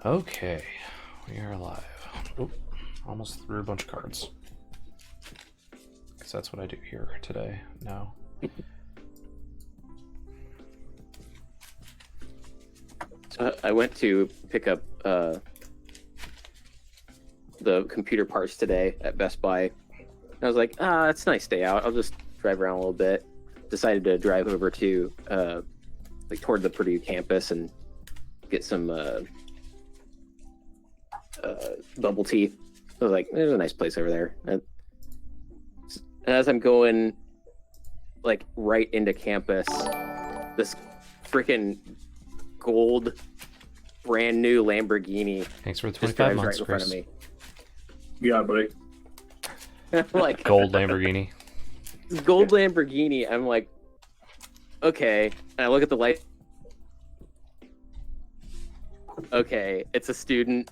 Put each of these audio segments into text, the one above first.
Okay, we are live. Oop, almost threw a bunch of cards. Because that's what I do here today. No. I went to pick up the computer parts today at Best Buy. I was like, it's a nice day out. I'll just drive around a little bit. Decided to drive over to toward the Purdue campus and get some bubble tea. I was like, there's a nice place over there. And as I'm going right into campus, this freaking gold brand new Lamborghini Thanks for the just 25 drives months, right in front Chris. of me. Yeah, buddy. Like Gold Lamborghini. gold Lamborghini. I'm like, okay. And I look at the light. Okay, it's a student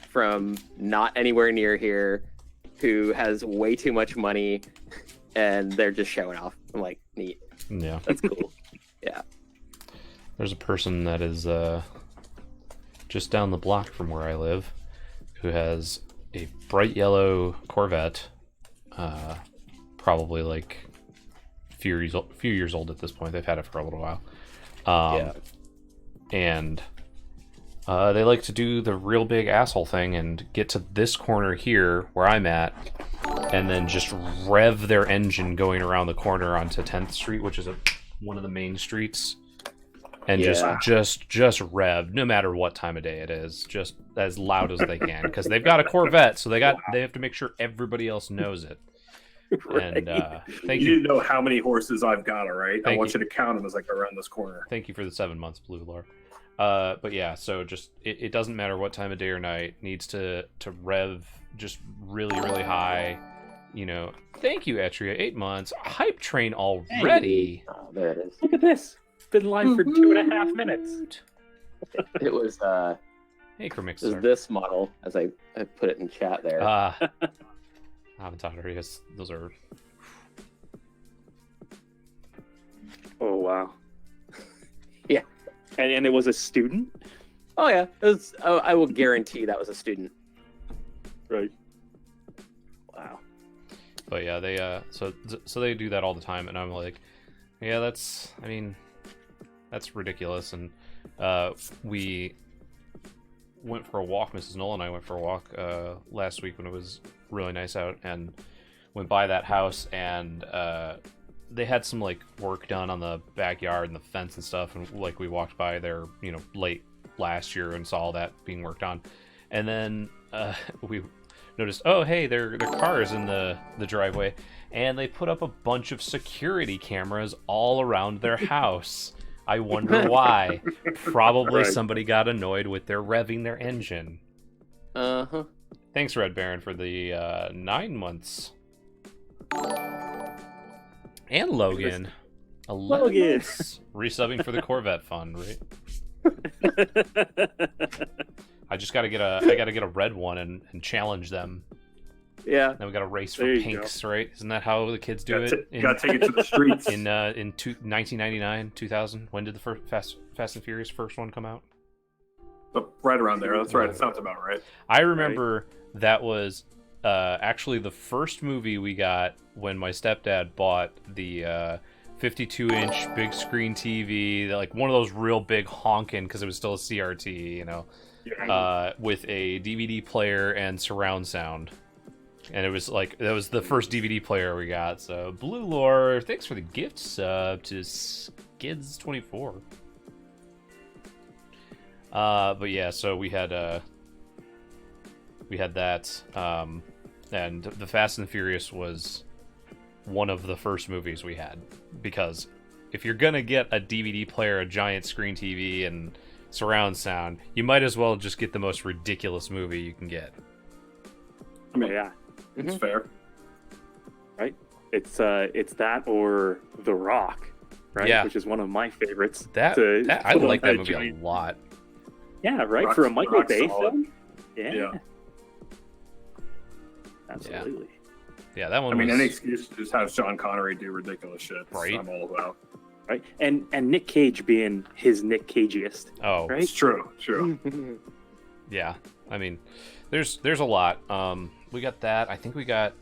from not anywhere near here who has way too much money, and they're just showing off. I'm like, neat. Yeah. That's cool. Yeah. There's a person that is just down the block from where I live who has a bright yellow Corvette, probably like a few years old at this point. They've had it for a little while. Yeah. And they like to do the real big asshole thing and get to this corner here where I'm at, and then just rev their engine going around the corner onto 10th Street, which is one of the main streets, and just rev no matter what time of day it is, just as loud as they can, because they've got a Corvette, so they have to make sure everybody else knows it. Right. And thank You you. didn't know how many horses I've got, all right? I Thank want you to count them as I go around this corner. Thank you for the 7 months, Blue Lore. But yeah, so just it doesn't matter what time of day or night, needs to rev just really, really high. You know, thank you, Etria. 8 months. Hype train already. Oh, there it is. Look at this. Been live for 2.5 minutes. It was Hey, Chromix. it was this model, as I put it in chat there. I haven't talked to her yet. Those are... Oh wow. Yeah. And it was a student, Oh yeah, it was. Oh, I will guarantee that was a student. right? Wow. But yeah, they so they do that all the time, and I'm like, yeah, that's ridiculous. And we went for a walk. Mrs. Noell and I went for a walk last week when it was really nice out, and went by that house, and they had some work done on the backyard and the fence and stuff, and we walked by there, late last year and saw that being worked on, and then we noticed, oh hey, their cars in the driveway, and they put up a bunch of security cameras all around their house. I wonder why. Probably Right. somebody got annoyed with their revving their engine. Uh-huh. Thanks, Red Baron, for the 9 months. And Logan. 11 Logan. months. Resubbing for the Corvette fund, right? I just gotta get a red one and challenge them. Yeah. Then we gotta race for There you pinks, right? Isn't that how the kids do it? Gotta take it to the streets. In 1999, 2000. When did the first Fast and Furious first one come out? Right around there. That's right. It sounds about right. I remember that was actually the first movie we got when my stepdad bought the 52-inch big screen TV, one of those real big honking, because it was still a CRT, with a DVD player and surround sound. And it was that was the first DVD player we got. So Blue Lore, thanks for the gift sub to Skids24. But yeah, so we had that, and the Fast and Furious was one of the first movies we had, because if you're gonna get a DVD player, a giant screen TV, and surround sound, you might as well just get the most ridiculous movie you can get. I mean, Yeah. it's fair. Right. It's that or The Rock, right? Yeah. Which is one of my favorites. That I put on like that movie giant- a lot. Yeah, right. Rock's- For a Michael Rock's Bay solid. film. Yeah. Yeah. Absolutely. Yeah, that one. I mean, was... any excuse to just have Sean Connery do ridiculous shit. Right. I'm all about. Right. And Nick Cage being his Nick Cageiest. Oh, Right. It's true. True. Yeah, I mean, there's a lot. We got that. I think we got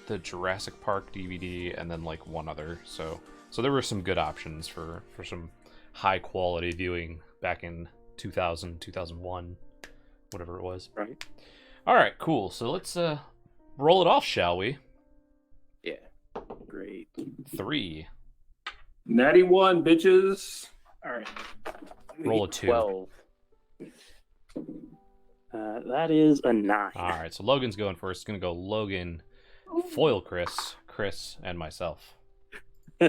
the Jurassic Park DVD and then like one other. So there were some good options for some high quality viewing back in 2000, 2001, whatever it was. Right. All right, cool. So let's roll it off, shall we? Yeah. Great. 3. Natty 1, bitches. All right. Roll a 2. 12. That is a 9. All right, so Logan's going first. It's gonna go Logan, Foil Chris, and myself. I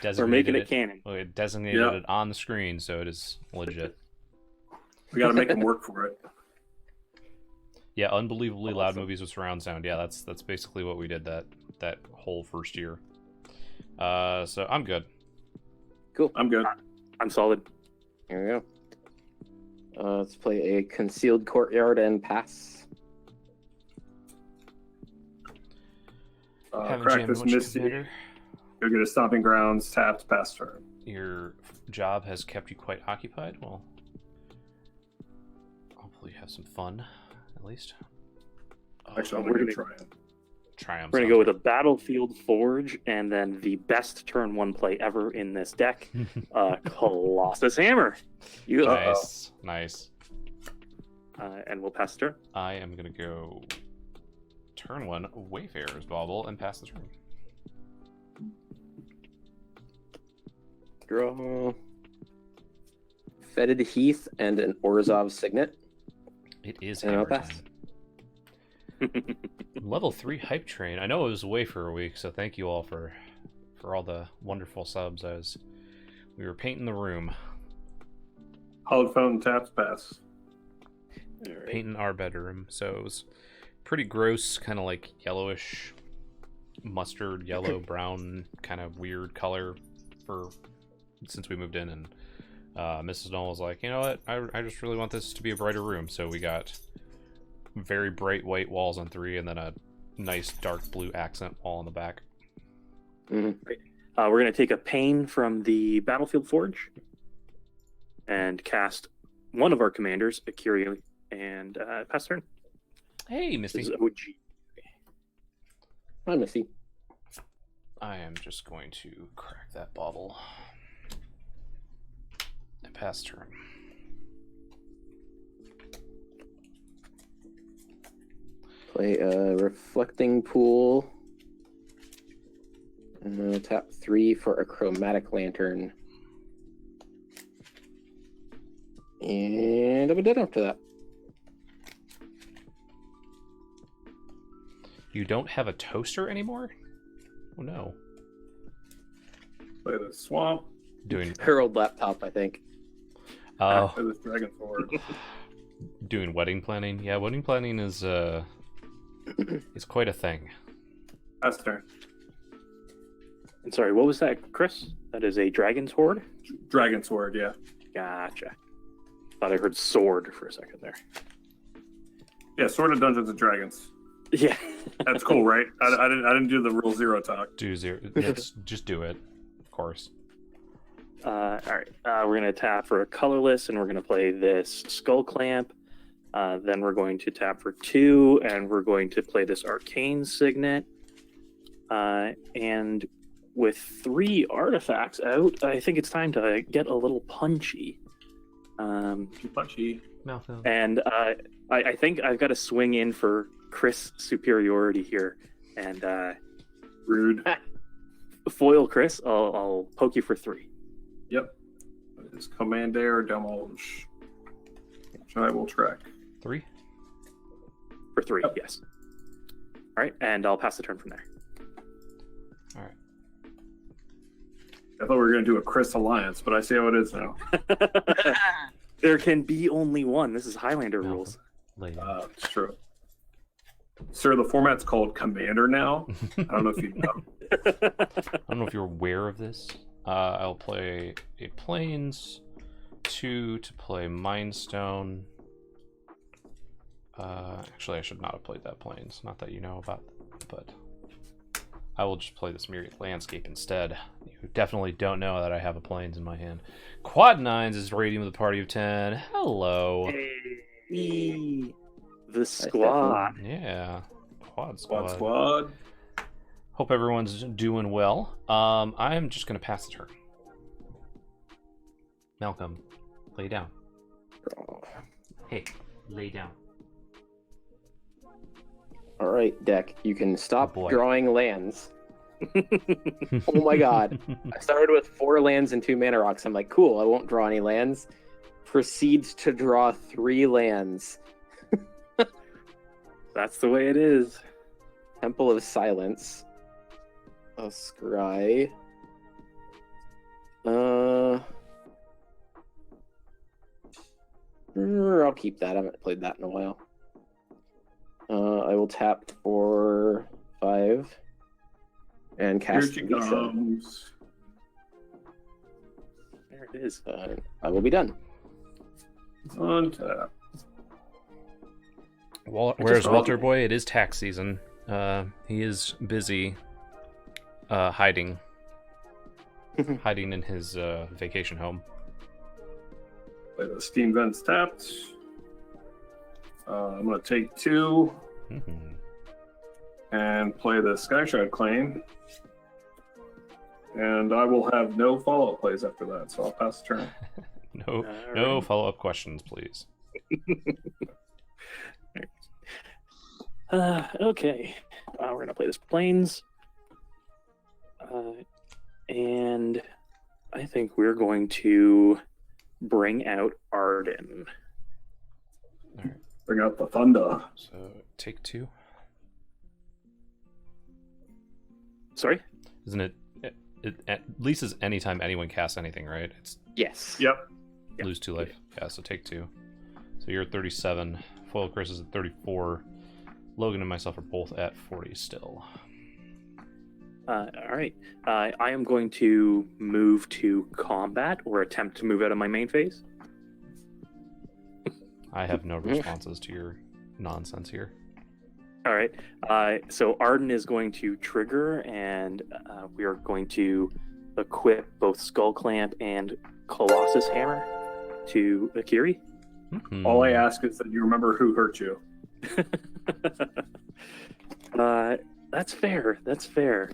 designated We're making it canon. I designated it on the screen, so it is legit. We got to make them work for it. Yeah, unbelievably loud movies with surround sound. Yeah, that's basically what we did that whole first year. So I'm good. Cool. I'm good. I'm solid. Here we go. Let's play a concealed courtyard and pass. Haven't Crack jammed this much Misty. commander. Go get a stomping grounds, tapped, pass turn. Your job has kept you quite occupied. Well, hopefully you have some fun, at least. Actually, I'm we're going to gonna- try it. Triumph. We're going to go with a Battlefield Forge and then the best turn 1 play ever in this deck, Colossus Hammer. You Nice. And we'll pass the turn. I am gonna go turn 1 Wayfarer's Bauble and pass the turn. draw. Fetid Heath and an Orzhov Signet. It is And I'll hammer pass. time. Level 3 hype train. I know it was away for a week, so thank you all for all the wonderful subs as we were painting the room, Hollowed phone, taps, pass. All right. painting our bedroom. So it was pretty gross, kind of like yellowish, mustard yellow, brown, kind of weird color since we moved in. And Mrs. Noel was like, you know what? I just really want this to be a brighter room. So we got very bright white walls on 3 and then a nice dark blue accent wall on the back. Mhm. We're going to take a Pain from the Battlefield Forge and cast one of our commanders, Akiri, and pass turn. Hey, This Misty. is OG. Hi, Missy. I am just going to crack that bauble and pass turn. Play a Reflecting Pool. Tap 3 for a Chromatic Lantern. And I'm done after that. You don't have a toaster anymore? Oh no. Play the swamp. Doing Her old laptop, I think. oh, Play this dragon sword. doing wedding planning. Yeah, wedding planning is it's quite a thing. Pass turn. And sorry, what was that, Chris? That is a Dragon's Horde? Dragon sword, yeah. Gotcha. Thought I heard sword for a second there. Yeah, Sword of Dungeons and Dragons. Yeah. That's cool, right? I didn't do the rule 0 talk. Do 0. Just do it, of course. All right. We're going to tap for a colorless, and we're going to play this Skull Clamp. Then we're going to tap for 2, and we're going to play this Arcane Signet. And with 3 artifacts out, I think it's time to get a little punchy. Punchy. Malcolm. And I think I've got to swing in for Chris superiority here. And Rude. foil Chris, I'll poke you for 3. Yep. It's Commander Demolge. Which I will track. 3. For 3, Yep. yes. All right, and I'll pass the turn from there. All right. I thought we were going to do a Chris Alliance, but I see how it is now. There can be only one. This is Highlander Malcolm. rules. Lady. It's true. Sir, the format's called Commander now. I don't know if you know. I don't know if you're aware of this. I'll play a Plains, 2 to play Mind Stone. Actually, I should not have played that Plains. Not that you know about, but I will just play this Myriad Landscape instead. You definitely don't know that I have a plains in my hand. Quad Nines is raiding with a party of 10. Hello. Hey, the squad. Yeah. Quad Squad. Squad. Hope everyone's doing well. I'm just going to pass the turn. Malcolm, lay down. Hey, lay down. All right, deck. You can stop boy. drawing lands. Oh my god. I started with 4 lands and 2 mana rocks. I'm like, cool, I won't draw any lands. Proceeds to draw 3 lands. That's the way it is. Temple of Silence. A scry. I'll keep that. I haven't played that in a while. I will tap for 5 and Here cast she Lisa. comes. There it is. I will be done. Untap. Where's Walter Boy? It is tax season. He is busy hiding in his vacation home. Play the Steam Vents tapped. I'm going to take 2 and play the Skyshroud Claim. And I will have no follow-up plays after that, so I'll pass the turn. No follow-up questions, please. Okay. We're going to play this Plains. And I think we're going to bring out Arden. All right. Bring out the thunder. So take 2. Sorry? Isn't it? It at least is anytime anyone casts anything, right? It's Yes. Yep. lose 2 life. Yeah, so take 2. So you're at 37. Foil Chris is at 34. Logan and myself are both at 40 still. All right. I am going to move to combat or attempt to move out of my main phase. I have no responses to your nonsense here. All right. So Arden is going to trigger, and we are going to equip both Skull Clamp and Colossus Hammer to Akiri. Mm-hmm. All I ask is that you remember who hurt you. That's fair. That's fair.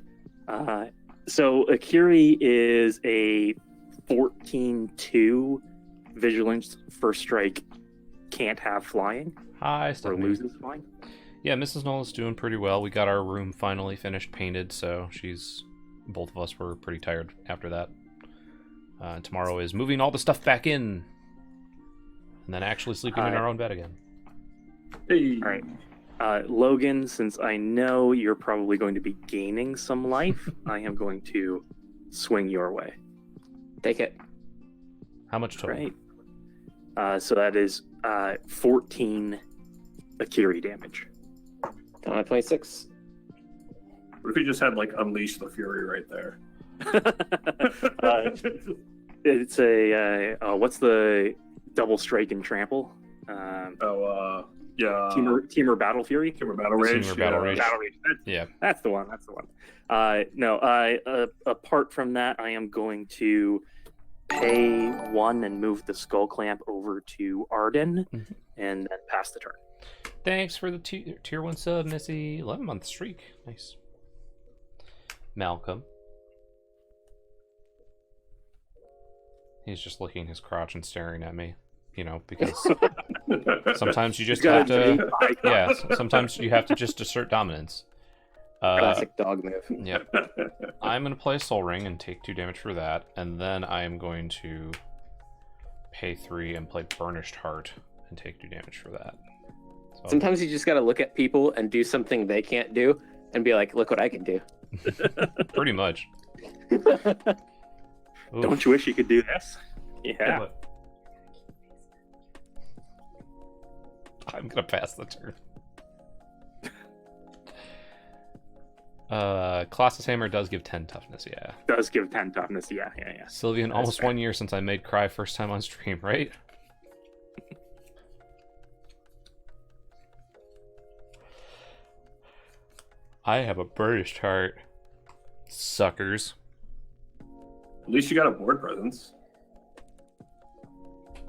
So Akiri is a 14-2 vigilance first strike. Can't have flying Hi, or Stephanie. loses flying. Yeah, Mrs. Knoll is doing pretty well. We got our room finally finished painted, so both of us were pretty tired after that. Tomorrow is moving all the stuff back in, and then actually sleeping in our own bed again. Hey. All right. Logan, since I know you're probably going to be gaining some life, I am going to swing your way. Take it. How much total? Right. So that is 14 Akiri damage. 26. What if you just had like Unleash the Fury right there? It's a what's the double strike and trample? Yeah. Teamer Battle Fury. Teamer Battle Rage. Teamer Battle Rage. Battle Rage. Yeah. That's the one. That's the one. No. Apart from that, I am going to pay 1 and move the Skull Clamp over to Arden, and then pass the turn. Thanks for the tier 1 sub, Missy. 11-month streak. Nice. Malcolm. He's just licking his crotch and staring at me. You know, because sometimes you just have to. Yeah, sometimes you have to just assert dominance. Classic dog move. Yep. I'm going to play Soul Ring and take 2 damage for that, and then I am going to pay 3 and play Burnished Heart and take 2 damage for that. So, Sometimes you just got to look at people and do something they can't do and be like, look what I can do. pretty much. Don't you wish you could do this? Yeah. I'm going to pass the turn. Colossus Hammer does give 10 toughness, yeah. Does give 10 toughness, yeah. Sylvian, almost 1 year since I made Cry first time on stream, right? I have a Burnished Heart. Suckers. At least you got a board presence.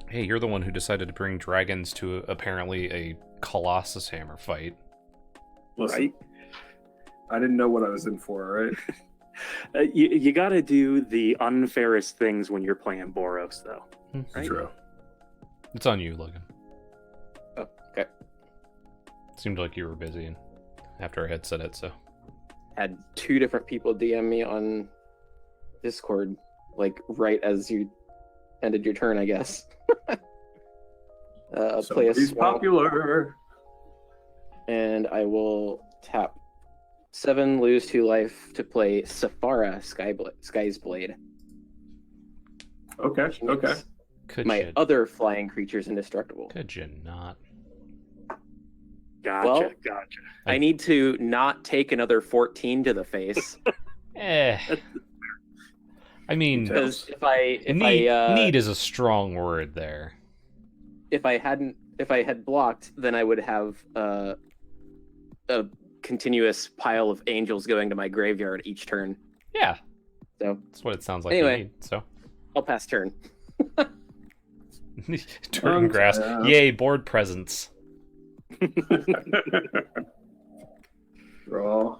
Hey, you're the one who decided to bring dragons to apparently a Colossus Hammer fight. Listen, Right? I didn't know what I was in for, right? You got to do the unfairest things when you're playing Boros, though. Right? True. It's on you, Logan. Oh, okay. Seemed like you were busy after I had said it, so. Had 2 different people DM me on Discord, like right as you ended your turn, I guess. Play a He's swamp, popular. and I will tap 7, lose 2 life to play Safara Sky's Blade. Okay. Which Okay. makes Could my you? other flying creatures indestructible. Could you not? Gotcha. Well- Gotcha. I need to not take another 14 to the face, I mean, Okay. because need is a strong word there. if I had blocked, then I would have a continuous pile of angels going to my graveyard each turn. Yeah, So that's what it sounds like. Anyway. You need, so. I'll pass turn. Turn grass. Yeah. Yay, board presence. Draw.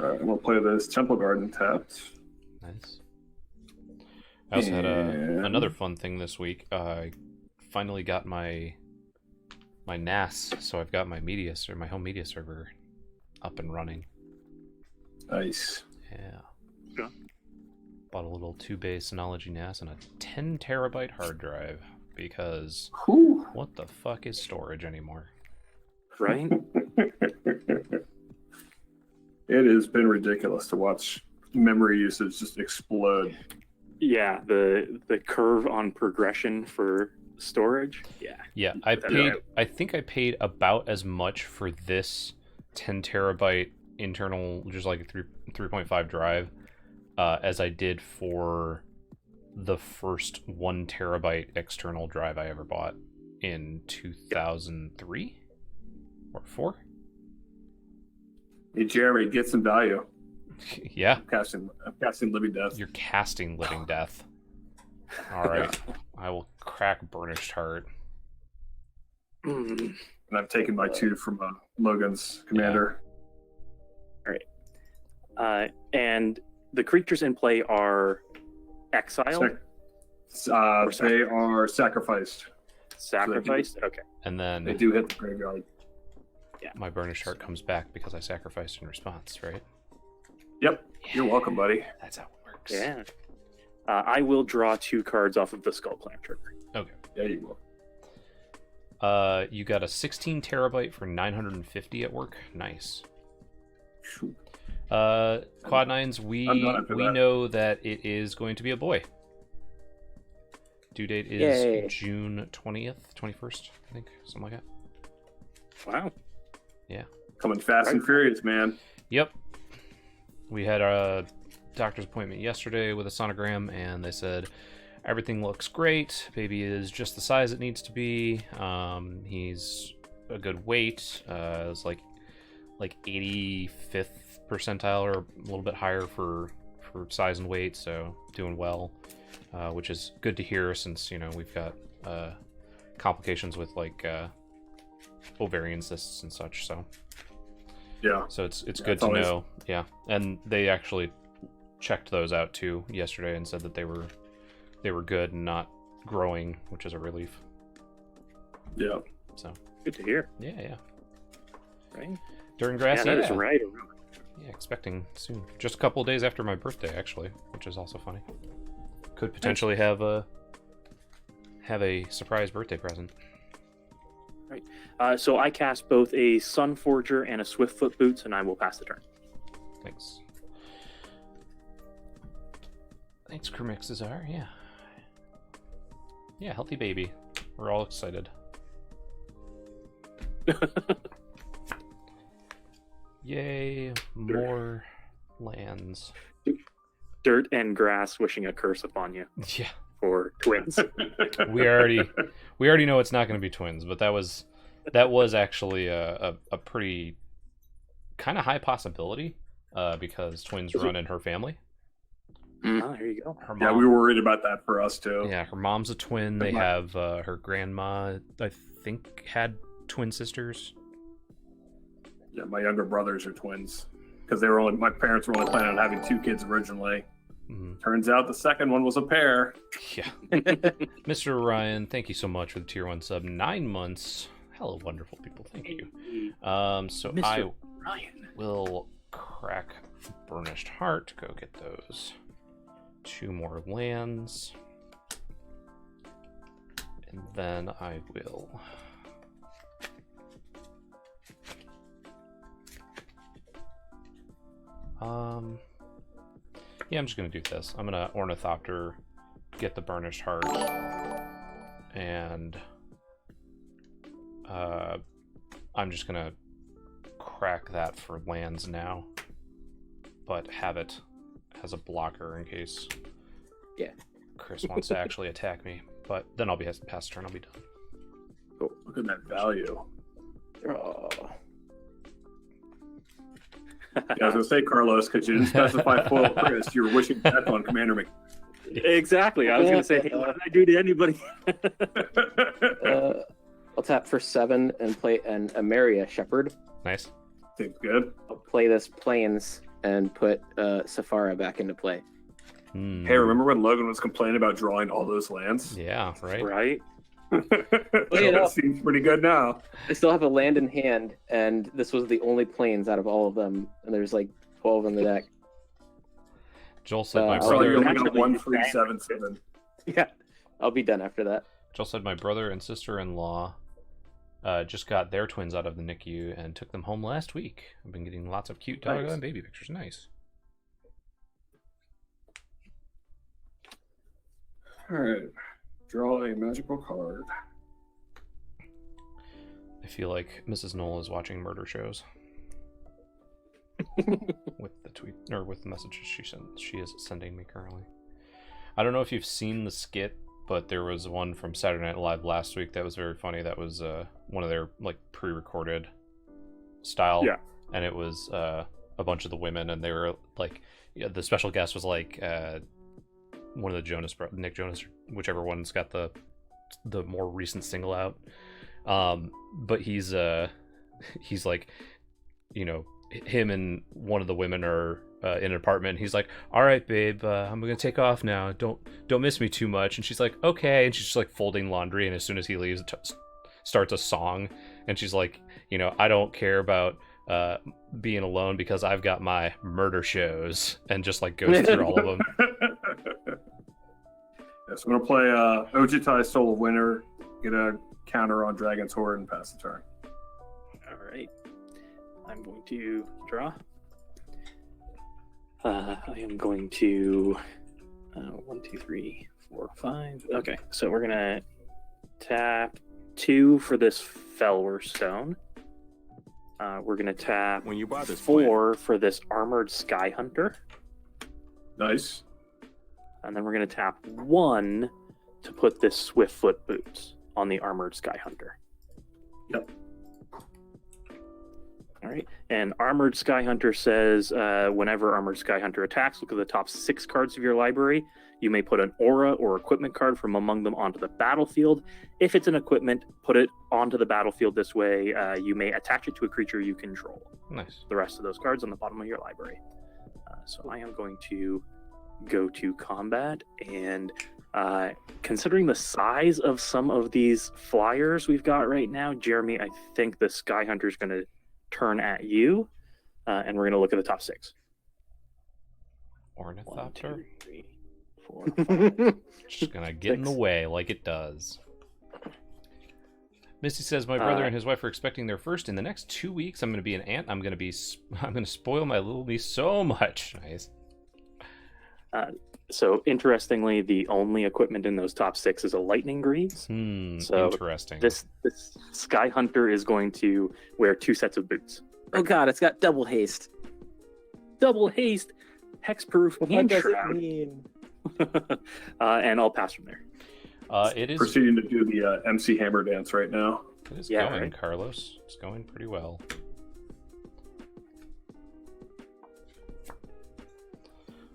Alright, we'll play this Temple Garden tapped. Nice. I also had And- another fun thing this week. I finally got my NAS, so I've got my home media server up and running. Nice. Yeah. Yeah. Bought a little 2-bay Synology NAS and a 10 terabyte hard drive because Whew. what the fuck is storage anymore? Right? It has been ridiculous to watch memory usage just explode. Yeah, the curve on progression for storage. Yeah. Yeah, I think I paid about as much for this 10 terabyte internal, just like a 3.5 drive, as I did for the first 1 terabyte external drive I ever bought in 2003 or 4. Hey, Jeremy, get some value. Yeah, I'm casting Living Death. you're casting Living Death. All right, I will crack Burnished Heart. Mm. And I'm taking my 2 from Logan's commander. And the creatures in play are exiled, They are sacrificed. sacrificed. Okay. And They then do hit the graveyard. my Burnished Heart comes back because I sacrificed in response, right? Yep. You're welcome, buddy. That's how it works. Yeah. I will draw 2 cards off of the Skull Clamp trigger. Okay. Yeah, you will. You got a 16 terabyte for 950 at work. Nice. Phew. Quad Nines, we I'm not after that. know that it is going to be a boy. Due date is Yay. June 20th, 21st, I think, something like that. Wow. Coming fast and furious, man. Yep. We had a doctor's appointment yesterday with a sonogram, and they said everything looks great. Baby is just the size it needs to be. He's a good weight. It's like 85th percentile or a little bit higher for size and weight, so doing well, which is good to hear since we've got complications with like ovarian cysts and such. Yeah. So it's good it's to always- know. Yeah, and they actually checked those out too yesterday and said that they were good and not growing, which is a relief. Yeah. So Good to hear. yeah. Right? During grass, Yeah, yeah, that is right. yeah, expecting soon. Just a couple of days after my birthday, actually, which is also funny. Could potentially have a surprise birthday present. So I cast both a Sun Forger and a Swiftfoot Boots, and I will pass the turn. Thanks. Thanks, Kermixazar. Yeah. Yeah, healthy baby. We're all excited. Yay, more lands. Dirt and grass wishing a curse upon you. Yeah. for twins. We already know it's not going to be twins, but that was actually a pretty kind of high possibility because twins run in her family. Oh, there you go. Her Yeah, mom, we were worried about that for us too. yeah, her mom's a twin. They My- have her grandma, I think, had twin sisters. Yeah, my younger brothers are twins because my parents were only planning on having 2 kids originally. Mhm. Turns out the second one was a pair. Yeah. Mr. Ryan, thank you so much for the tier 1 sub. 9 months. Hello, wonderful people. Thank you. So Mr. I Ryan. will crack Burnished Heart to go get those 2 more lands. And then I will yeah, I'm just gonna do this. I'm gonna Ornithopter, get the Burnished Heart, and I'm just gonna crack that for lands now, but have it as a blocker in case Chris wants to actually attack me. But then I'll be past turn. I'll be done. Look at that value. Oh. Yeah, I was gonna say, Carlos, because you didn't specify foil Chris, you were wishing death on Commander Mc. Exactly. I was going to say, hey, what did I do to anybody? I'll tap for 7 and play a Maria Shepherd. Nice. Seems good. I'll play this Plains and put Safara back into play. Hey, remember when Logan was complaining about drawing all those lands? Yeah, right. Right? It seems pretty good now. I still have a land in hand, and this was the only Plains out of all of them, and there's like 12 in the deck. Joel said my I'll- So you're brother. looking at 1377. Yeah, I'll be done after that. Joel said my brother and sister-in-law just got their twins out of the NICU and took them home last week. I've been getting lots of cute dog Nice. and baby pictures. Nice. All right. Draw a magical card. I feel like Mrs. Noel is watching murder shows with the tweet or with the messages she is sending me currently. I don't know if you've seen the skit, but there was one from Saturday Night Live last week that was very funny. That was one of their like pre-recorded style, Yeah. and it was a bunch of the women, and they were like, the special guest was like one of the Jonas, Nick Jonas, whichever one's got the more recent single out. But he's like, you know, him and one of the women are in an apartment. He's like, all right, babe, I'm gonna take off now. Don't miss me too much. And she's like, okay. And she's just like folding laundry. And as soon as he leaves, starts a song. And she's like, you know, I don't care about being alone because I've got my murder shows, and just like goes through all of them. Yes, I'm gonna play Ojitai Soul of Winter, get a counter on Dragon's Horde, and pass the turn. All right. I'm going to draw. I am going to 1, 2, 3, 4, 5. Okay, so we're gonna tap 2 for this Felwer Stone. We're gonna tap When you buy this 4 for this Armored Sky Hunter, Nice. and then we're gonna tap 1 to put this Swiftfoot Boots on the Armored Sky Hunter. Yep. All right. And Armored Sky Hunter says whenever Armored Sky Hunter attacks, look at the top 6 cards of your library. You may put an aura or equipment card from among them onto the battlefield. If it's an equipment, put it onto the battlefield this way. You may attach it to a creature you control. Nice. The rest of those cards on the bottom of your library. So I am going to go to combat, and considering the size of some of these flyers we've got right now, Jeremy, I think the Sky Hunter is going to turn at you, and we're going to look at the top 6. 1, Ornithopter. 2, 3, 4, 5. Just gonna get in the 6. way like it does. Misty says my brother and his wife are expecting their first in the next 2 weeks. I'm gonna be an aunt. I'm gonna spoil my little niece so much. Nice. So interestingly, the only equipment in those top 6 is a lightning greaves. So Interesting. This Sky Hunter is going to wear 2 sets of boots. Oh god, it's got double haste. Double haste, hexproof, What and does it shroud. mean? And I'll pass from there. It is Proceeding to do the MC Hammer dance right now. It is Yeah, going, right. Carlos. It's going pretty well.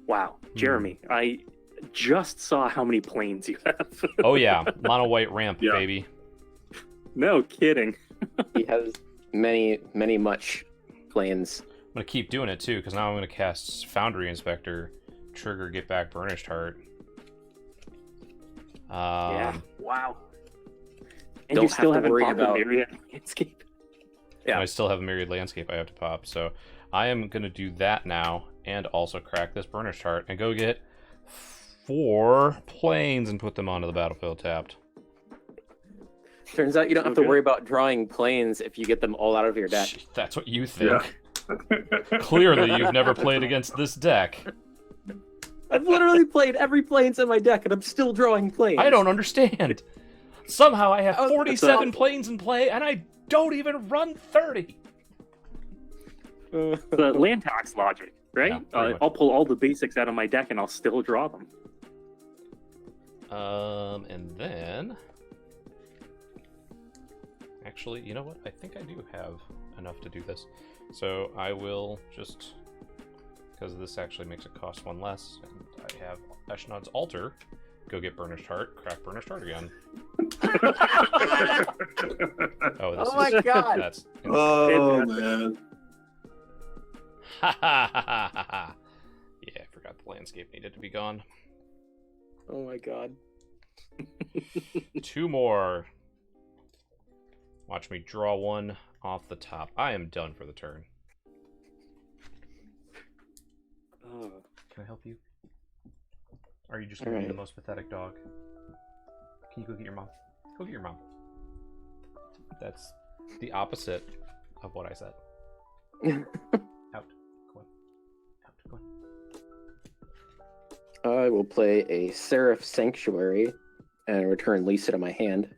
Wow, Jeremy, I just saw how many planes you have. Oh yeah, mono white ramp, Yeah. baby. No kidding. He has many much planes. I'm gonna keep doing it too, because now I'm gonna cast Foundry Inspector, trigger Get Back Burnished Heart. Yeah. Wow. And Don't you still have to haven't worry popped about- the Myriad Landscape. Yeah. I still have a Myriad Landscape I have to pop, so I am gonna do that now, and also crack this Burnished Heart, and go get 4 planes and put them onto the battlefield tapped. Turns out you don't have to Okay. worry about drawing planes if you get them all out of your deck. That's what you think. Yeah. Clearly, you've never played against this deck. I've literally played every planes in my deck, and I'm still drawing planes. I don't understand. Somehow I have Oh, 47 that's planes in play, and I don't even run 30. The land tax logic, right? Yeah, pretty much. I'll pull all the basics out of my deck and I'll still draw them. And then... Actually, you know what? I think I do have enough to do this. So I will just... Because this actually makes it cost 1 less, and I have Eshnod's Altar. Go get Burnished Heart, crack Burnished Heart again. Oh, this Oh my god! That's... Oh man. Ha ha ha ha ha. Yeah, I forgot the landscape needed to be gone. Oh my god. 2 more. Watch me draw 1 off the top. I am done for the turn. Can I help you? Or are you just going to be the Alright. most pathetic dog? Can you go get your mom? Go get your mom. That's the opposite of what I said. Out. Go on. Out. Go on. I will play a Seraph Sanctuary and return Lisa to my hand.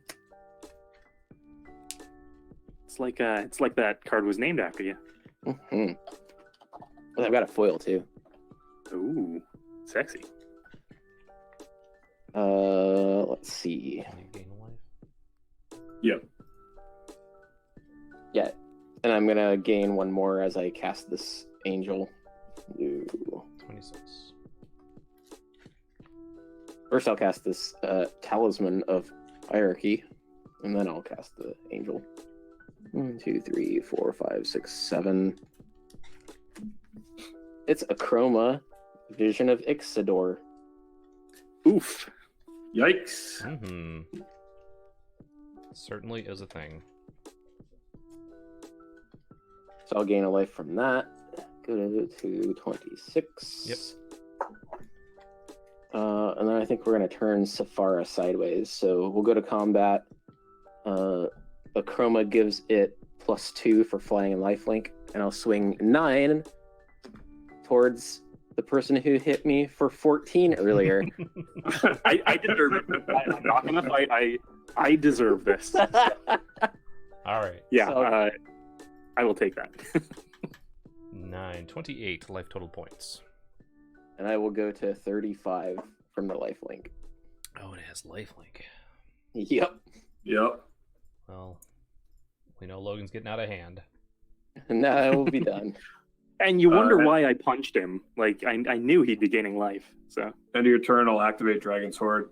It's like that card was named after you. Mm-hmm. Well, I've got a foil too. Ooh, sexy. Let's see. Can you gain a life? Yep. Yeah, and I'm gonna gain 1 more as I cast this angel. Ooh. 26. First, I'll cast this Talisman of Hierarchy, and then I'll cast the angel. 1, 2, 3, 4, 5, 6, 7. It's a Chroma, Vision of Ixidor. Oof. Yikes. Mm-hmm. Certainly is a thing. So I'll gain a life from that. Go to 26. Yep. And then I think we're going to turn Saphara sideways. So we'll go to combat. A Chroma gives it +2 for flying and lifelink. And I'll swing 9 towards the person who hit me for 14 earlier. I deserve it. I'm not gonna fight. I deserve this. All right. Yeah, So- I will take that. 9, 28 life total points. And I will go to 35 from the lifelink. Oh, it has lifelink. Yep. Yep. Well, we know Logan's getting out of hand. And now I will be done. And you wonder Uh, why I punched him. Like I knew he'd be gaining life. So End of your turn, I'll activate Dragon Sword.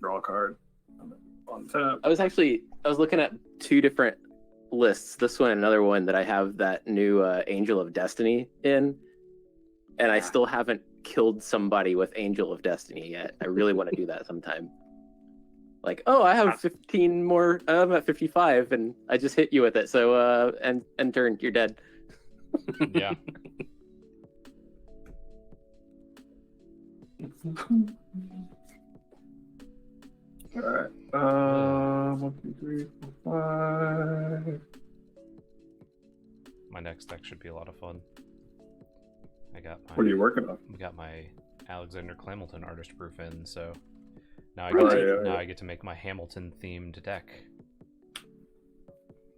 Draw a card. On tap. I was looking at 2 different lists. This one and another one that I have that new Angel of Destiny in. And I still haven't killed somebody with Angel of Destiny yet. I really want to do that sometime. Like, oh, I have 15 more. I'm at 55, and I just hit you with it. So, and turn, you're dead. Yeah. All right. 1, 2, 3, 4, 5. My next deck should be a lot of fun. I got What are my you working on? we got my Alexander Clamilton artist proof in, so now I Right, get to, right, now right. I get to make my Hamilton themed deck.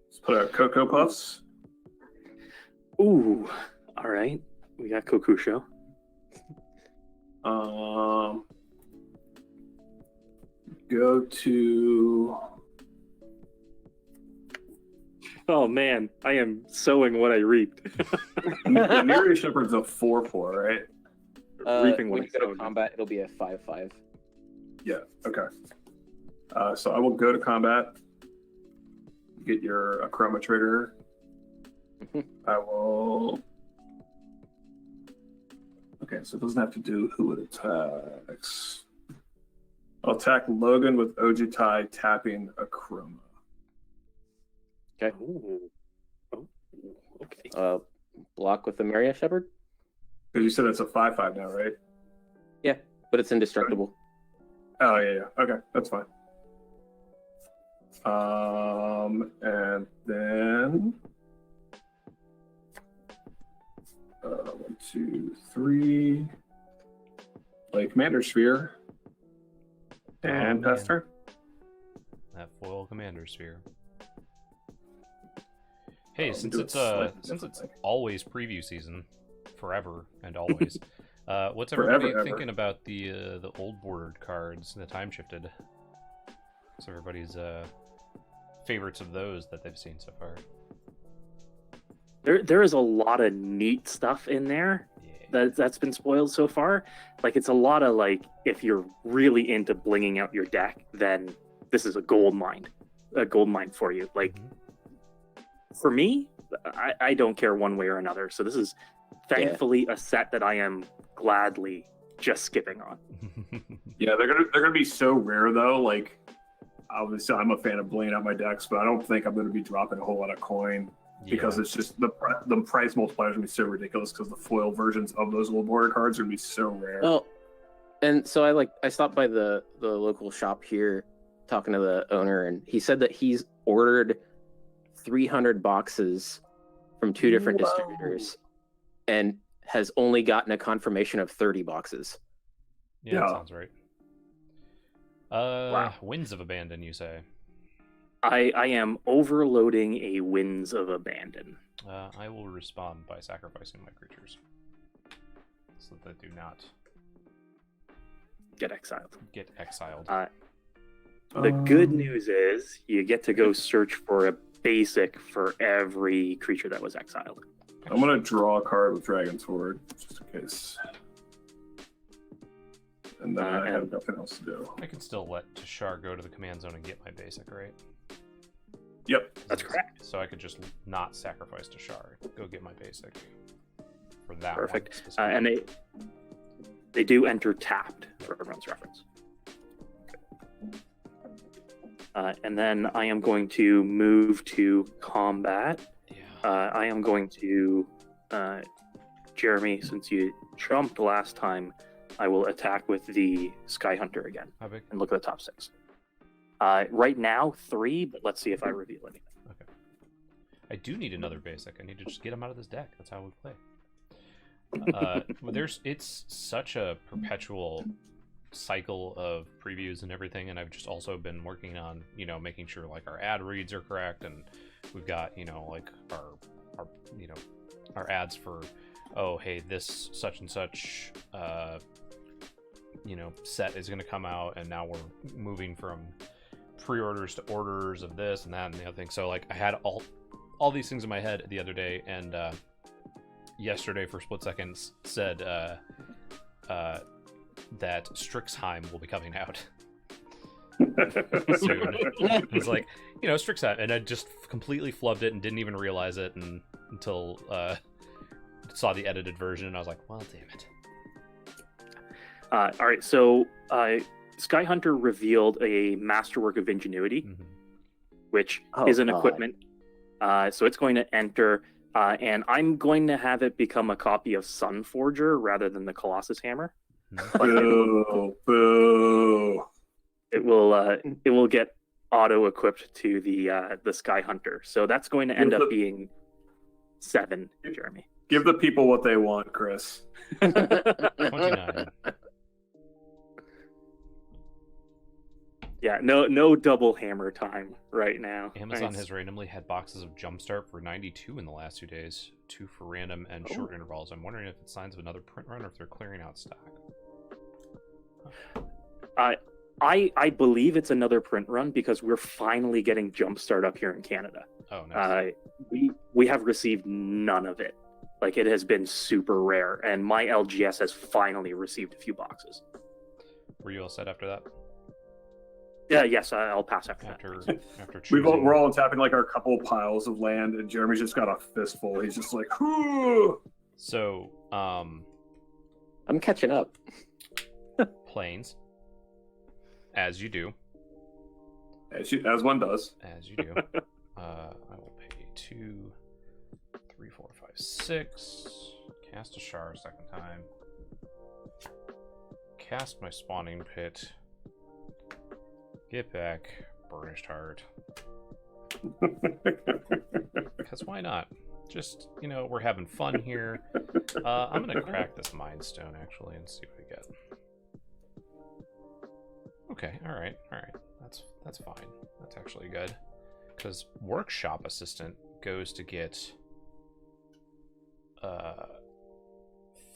Let's put out Cocoa Puffs. ooh, all right. We got Kokusho. go to. Oh man, I am sowing what I reaped. The nearest shepherd's a 4/4, right? Reaping what when I you go to sowed. combat, it'll be a 5/5. Yeah. Okay. So I will go to combat. Get your Acroma trigger. I will. Okay, so it doesn't have to do who it attacks. I'll attack Logan with Ojutai tapping Acroma. Okay. Ooh. Oh, okay. Block with the Maria Shepherd. Because you said it's a 5/5 now, right? Yeah, but it's indestructible. Oh yeah. Okay, that's fine. And then 1, 2, 3. Play Commander Sphere. And pass turn. That foil commander sphere. Hey, Oh, since do it it's slightly since it's differently. always preview season, forever and always, what's Forever, everybody ever. thinking about the old bordered cards, the time shifted? What's everybody's favorites of those that they've seen so far? There is a lot of neat stuff in there Yeah. that's been spoiled so far. Like it's a lot of like if you're really into blinging out your deck, then this is a gold mine for you. Like for me, I don't care one way or another. So this is thankfully a set that I am gladly just skipping on. Yeah, they're gonna be so rare though. Like, obviously, I'm a fan of blaying out my decks, but I don't think I'm gonna be dropping a whole lot of coin because Yeah. it's just the price multiplier is gonna be so ridiculous because the foil versions of those old border cards are gonna be so rare. Well, and so I stopped by the local shop here, talking to the owner, and he said that he's ordered 300 boxes from 2 different Whoa. distributors, and has only gotten a confirmation of 30 boxes. Yeah, Yeah. that sounds right. Wow. Winds of Abandon, you say? I am overloading a Winds of Abandon. I will respond by sacrificing my creatures, so that they do not Get exiled. get exiled. The good news is you get to go search for a basic for every creature that was exiled. I'm gonna draw a card with Dragon's Sword just in case, and then I have nothing else to do. I can still let Tashar go to the command zone and get my basic, right? Yep. That's correct. So I could just not sacrifice Tashar, go get my basic for that Perfect. one specifically. And they do enter tapped for everyone's reference. And then I am going to move to combat. Yeah. I am going to, Jeremy, since you trumped last time, I will attack with the Sky Hunter again How big? and look at the top 6. Right now, 3, but let's see if I reveal anything. Okay. I do need another basic. I need to just get him out of this deck. That's how we play. It's such a perpetual cycle of previews and everything, and I've just also been working on, making sure like our ad reads are correct, and we've got, like our ads for, oh hey, this such and such set is going to come out, and now we're moving from pre-orders to orders of this and that and the other thing. So like I had all these things in my head the other day, and yesterday for split seconds said that Strixheim will be coming out soon. It's like, Strixheim, and I just completely flubbed it and didn't even realize it until saw the edited version, and I was like, well, damn it. All right, so Sky Hunter revealed a Masterwork of Ingenuity, which is an equipment. So it's going to enter, and I'm going to have it become a copy of Sunforger rather than the Colossus Hammer. Boo! Boo! It will get auto equipped to the Sky Hunter. So that's going to end up being 7, Jeremy. Give the people what they want, Chris. 29. Yeah, no double hammer time right now. Amazon Nice. has randomly had boxes of Jumpstart for 92 in the last 2 days, 2 for random and short intervals. I'm wondering if it's signs of another print run or if they're clearing out stock. I believe it's another print run because we're finally getting Jumpstart up here in Canada. Oh, nice. We have received none of it. Like, it has been super rare, and my LGS has finally received a few boxes. Were you all set after that? Yeah, yes, I'll pass after that. After choosing... We're all tapping like our couple piles of land, and Jeremy's just got a fistful. He's just like, whoo! So, I'm catching up. planes, as you do. As one does. As you do. I will pay 2, 3, 4, 5, 6. Cast a shard second time. Cast my spawning pit. Get back burnished heart. Because why not? Just, we're having fun here. I'm gonna crack this Mind Stone actually and see what we get. Okay, all right. That's fine. That's actually good. Because Workshop Assistant goes to get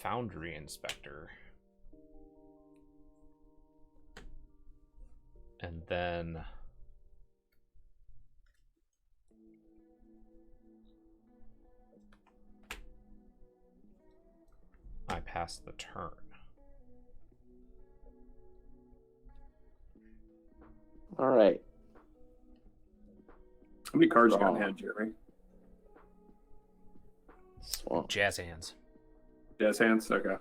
Foundry Inspector. And then I pass the turn. All right. How many cards you got in hand, Jeremy? Swamp. Jazz hands. Jazz hands? Okay.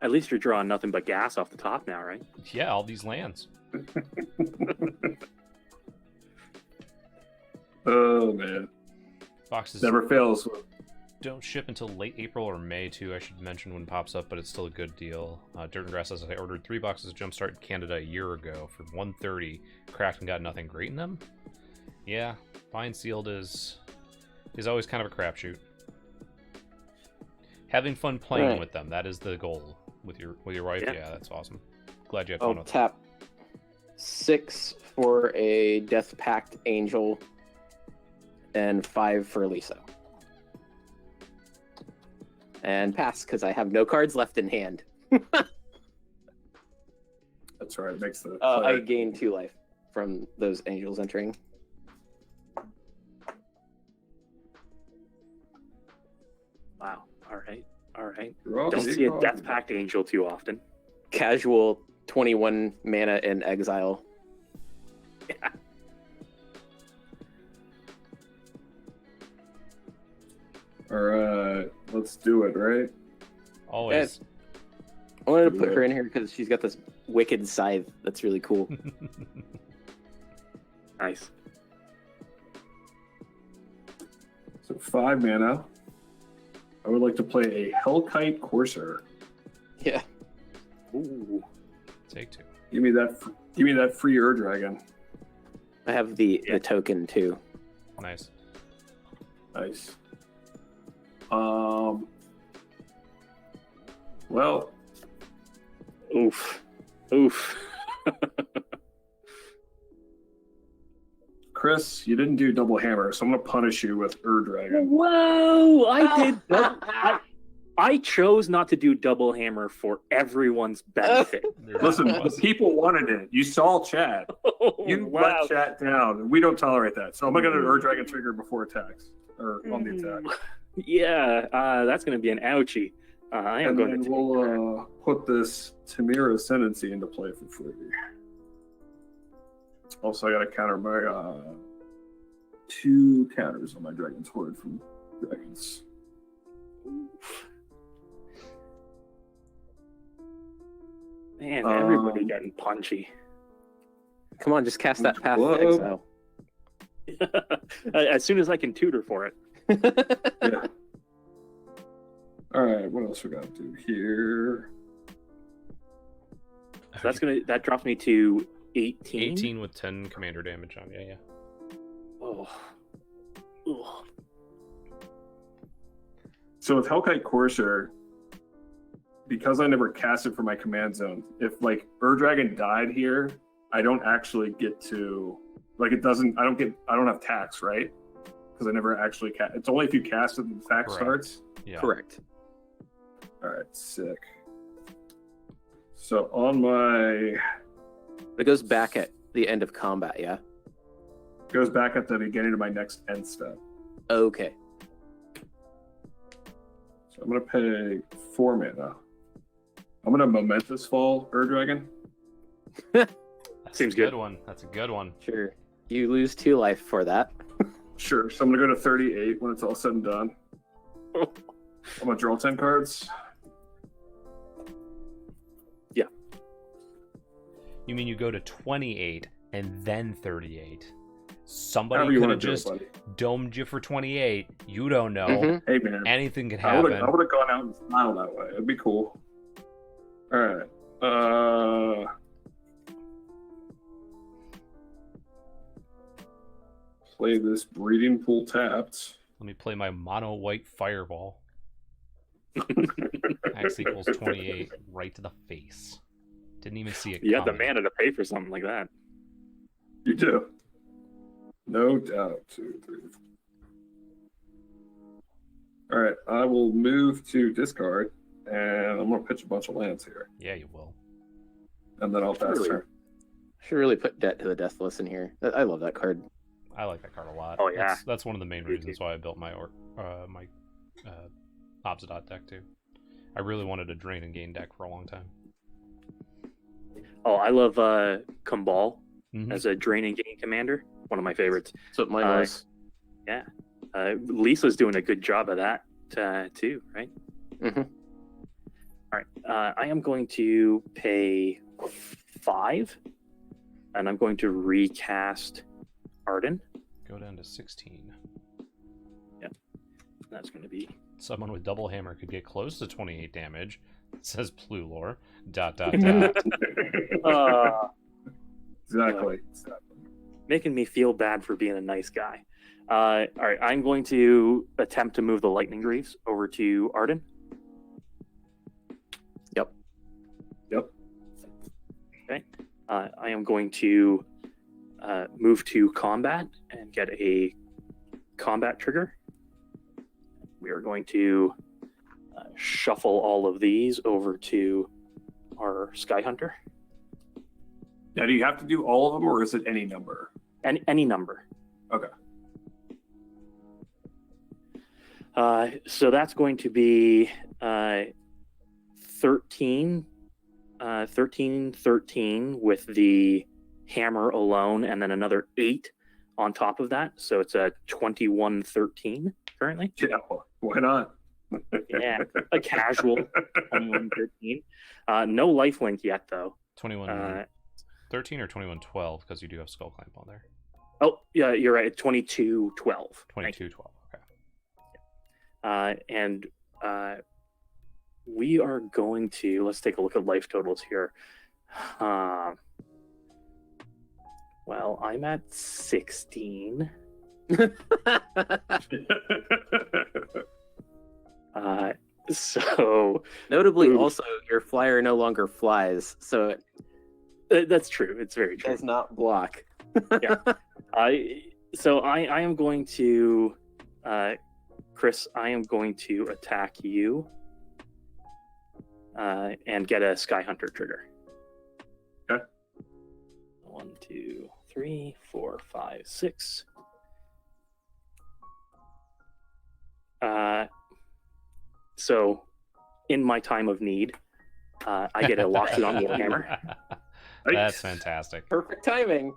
At least you're drawing nothing but gas off the top now, right? Yeah, all these lands. Oh, man. Boxes Never fails. don't ship until late April or May, too. I should mention when it pops up, but it's still a good deal. Dirt and Grass says I ordered 3 boxes of Jumpstart in Canada a year ago for $130. Cracked and got nothing great in them. Yeah, buying sealed is always kind of a crapshoot. Having fun playing with them, that is the goal. With your wife, yeah, that's awesome. Glad you had fun with it. Tap 6 for a Death Pact Angel and 5 for Lisa. And pass, because I have no cards left in hand. That's right. It makes the I gain 2 life from those angels entering. Wow. All right. Oh, Don't see a Death Pact Angel too often. Casual 21 mana in exile. Yeah. All right, let's do it, right? Always. I wanted to put her in here because she's got this wicked scythe that's really cool. Nice. So 5 mana. I would like to play a Hellkite Courser. Yeah. Ooh. Take 2. Give me that free Dragon. I have the token too. Nice. Nice. Well. Oof. Chris, you didn't do double hammer, so I'm gonna punish you with Dragon. Whoa! I did. I chose not to do double hammer for everyone's benefit. Listen, the people wanted it. You saw chat. You let chat down. We don't tolerate that. So I'm gonna do Dragon trigger before attacks or on the attack. Yeah, that's gonna be an ouchie. I am going to. We'll put this Tamira Ascendancy into play for free. Also, I got to counter my 2 counters on my Dragon's Horde from Dragons. Man, everybody getting punchy. Come on, just cast that Path to Exile. As soon as I can tutor for it. Yeah. All right, what else we got to do here? So that drops me to 18. 18 with 10 commander damage on. Yeah. Oh. Ugh. So with Hellkite Courser, because I never cast it for my command zone, if like Dragon died here, I don't actually get to it doesn't. I don't have tax, right? Because I never actually cast. It's only if you cast it and the tax starts. Yeah. Correct. All right, sick. So on my It goes back at the end of combat, yeah? goes back at the beginning of my next end step. Okay. So I'm gonna pay 4 mana. I'm gonna momentous fall Ur-Dragon. That's Seems a good good. one. That's a good one. Sure. You lose 2 life for that. Sure. So I'm gonna go to 38 when it's all said and done. I'm gonna draw 10 cards. You mean you go to 28 and then 38? Somebody However you could want have to do it, just buddy. domed you for 28. You don't know. Mhm. Hey man, Anything could I would happen. have gone out in style that way. It'd be cool. All right. Play this breeding pool tapped. Let me play my mono white fireball. X equals 28 right to the face. Didn't even see it You had the coming. mana to pay for something like that. You do. No doubt. 2, 3, 4. All right. I will move to discard, and I'm gonna pitch a bunch of lands here, Yeah, you will. and then I'll pass Really? turn. Should really put Debt to the Deathless in here. I love that card. I like that card a lot. Oh, yeah. That's one of the main Me reasons why I built my my Obsidian deck too. I really wanted a drain and gain deck for a long time. Oh, I love Kumbal Mhm. as a drain and gain commander. One of my favorites. That's what mine Uh, was. Lisa's doing a good job of that too, right? Mhm. All right. I am going to pay 5, and I'm going to recast Arden. Go down to 16. That's going to be Someone with double hammer could get close to 28 damage. Says Plulor. ... Dot. Exactly. making me feel bad for being a nice guy. All right. I'm going to attempt to move the Lightning Greaves over to Arden. Yep. Okay. I am going to move to combat and get a combat trigger. We are going to shuffle all of these over to our Sky Hunter. Now, do you have to do all of them, or is it any number? Any number. Okay. So that's going to be 13 with the hammer alone, and then another 8 on top of that. So it's a 21-13 currently. Yeah. Why not? Yeah, a casual 21-13. No lifelink yet, though. 21 13 or 21-12 because you do have Skull Clamp on there. Oh, yeah, you're right. 22-12. 22-12. Okay. And we are going to let's take a look at life totals here. Well, I'm at 16. So Notably, Ooh. also, your flyer no longer flies, so it that's true. It's very true. does not block. I am going to, Chris. I am going to attack you, and get a Sky Hunter trigger. Okay. 1, 2, 3, 4, 5, 6. So, in my time of need, I get a Loxodon Warhammer. That's fantastic. Perfect timing.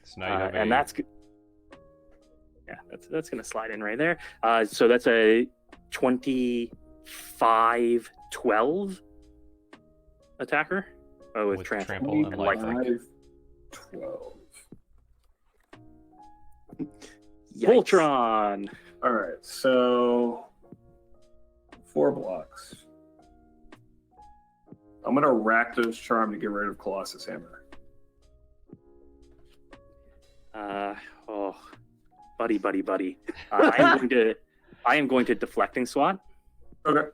So now you have And a- that's going to slide in right there. So that's a 25-12 attacker with With trample. trample and lifelink. 12. Yikes. Voltron. All right, so 4 blocks. I'm gonna Rakdos Charm to get rid of Colossus Hammer. Buddy. I am going to deflecting swat Okay.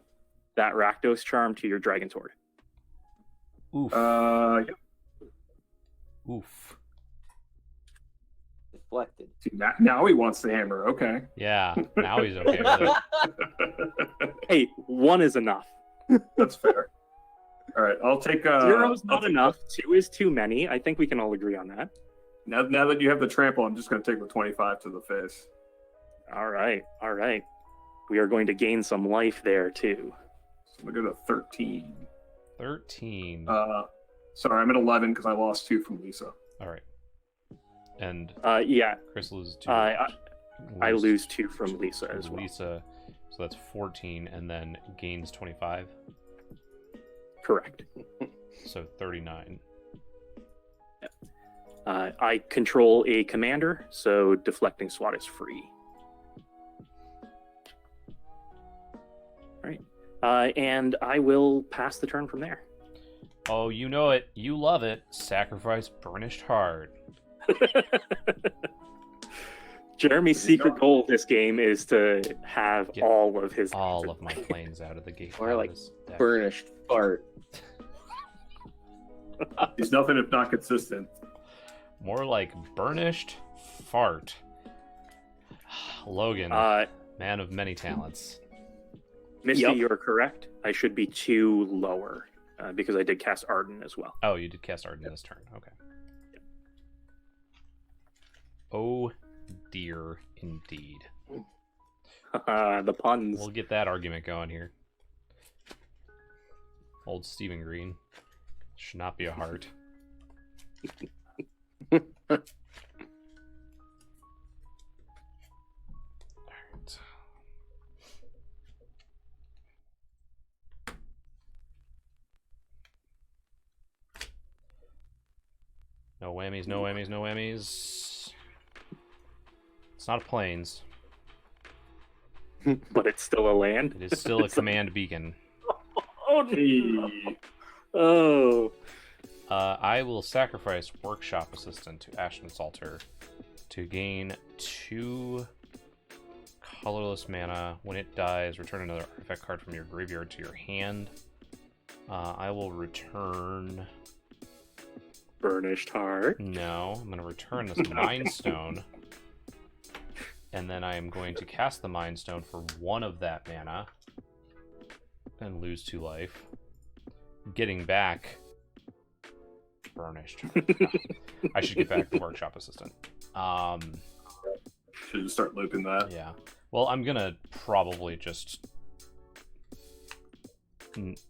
that Rakdos charm to your Dragon Sword. Oof. Yeah. Oof. Deflected. See, now he wants the hammer. Okay. Yeah. Now he's okay with it. Hey, 1 is enough. That's fair. All right, I'll take. Zero's I'll not take- enough. 2 is too many. I think we can all agree on that. Now that you have the trample, I'm just going to take the 25 to the face. All right. We are going to gain some life there too. So I'm going to go to 13. 13. Sorry, I'm at 11 because I lost 2 from Lisa. All right. And Yeah, Chris loses 2. I lose 2 from Lisa from as well. Lisa, so that's 14, and then gains 25, Correct. so 39. I control a commander, so deflecting SWAT is free. All right. And I will pass the turn from there. Oh, you know it. You love it. Sacrifice Burnished Heart. Jeremy's secret goal this game is to have Get all of his all of my planes out of the gate. Or out of like this deck. burnished fart. He's nothing if not consistent. More like burnished fart. Logan, man of many talents. Misty, Yep. you're correct. I should be 2 lower because I did cast Arden as well. Oh, you did cast Arden this turn. Okay. Oh dear, indeed. The puns. We'll get that argument going here. Old Stephen Green should not be a heart. Alright. No whammies, no whammies, no whammies. It's not a plains. But it's still a land. It is still a command beacon. Oh, Hey. oh. I will sacrifice Workshop Assistant to Ashton's Altar to gain 2 colorless mana. When it dies, return another artifact card from your graveyard to your hand. I will return... Burnished Heart. No, I'm going to return this Mind Stone. And then I am going to cast the Mind Stone for 1 of that mana. And lose 2 life. Getting back... Burnished. I should get back the Workshop Assistant. Should just start looping that. Yeah. Well, I'm gonna probably just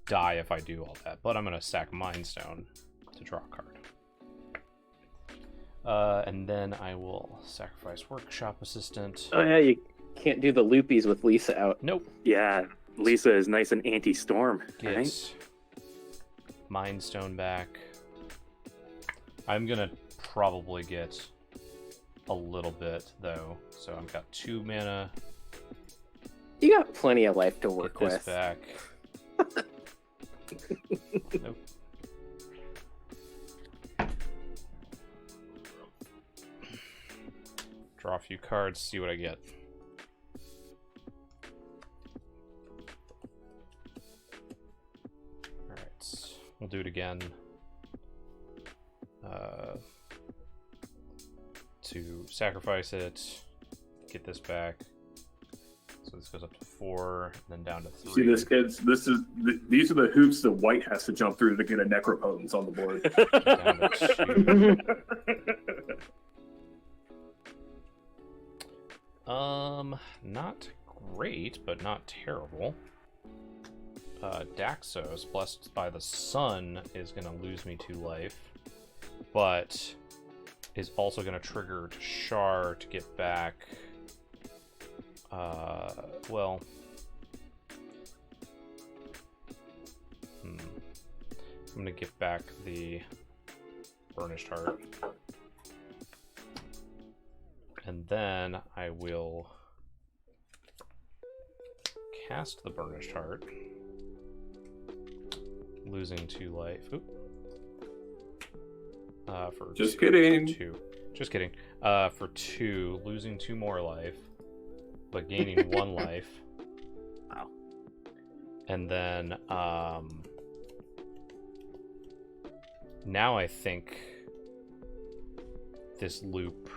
die if I do all that, but I'm gonna sack Mind Stone to draw a card. And then I will sacrifice Workshop Assistant. Oh yeah, you can't do the loopies with Lisa out. Nope. Yeah, Lisa is nice and anti-storm. Get Right? Mind Stone back. I'm gonna probably get a little bit though, so I've got 2 mana. You got plenty of life to Get work this with. back. Nope. Draw a few cards, see what I get. Alright, we'll do it again. To sacrifice it, get this back. So this goes up to 4, and then down to 3. See this, kids? These are the hoops that White has to jump through to get a Necropotence on the board. Down to 2. Not great, but not terrible. Daxos, blessed by the sun, is going to lose me 2 life, but is also going to trigger Char to get back. Well, I'm going to get back the Burnished Heart. And then I will cast the Burnished Heart, losing 2 life. Oop. For Just kidding. 2. Just kidding. For 2, losing 2 more life, but gaining 1 life. Wow. And then, now I think this loop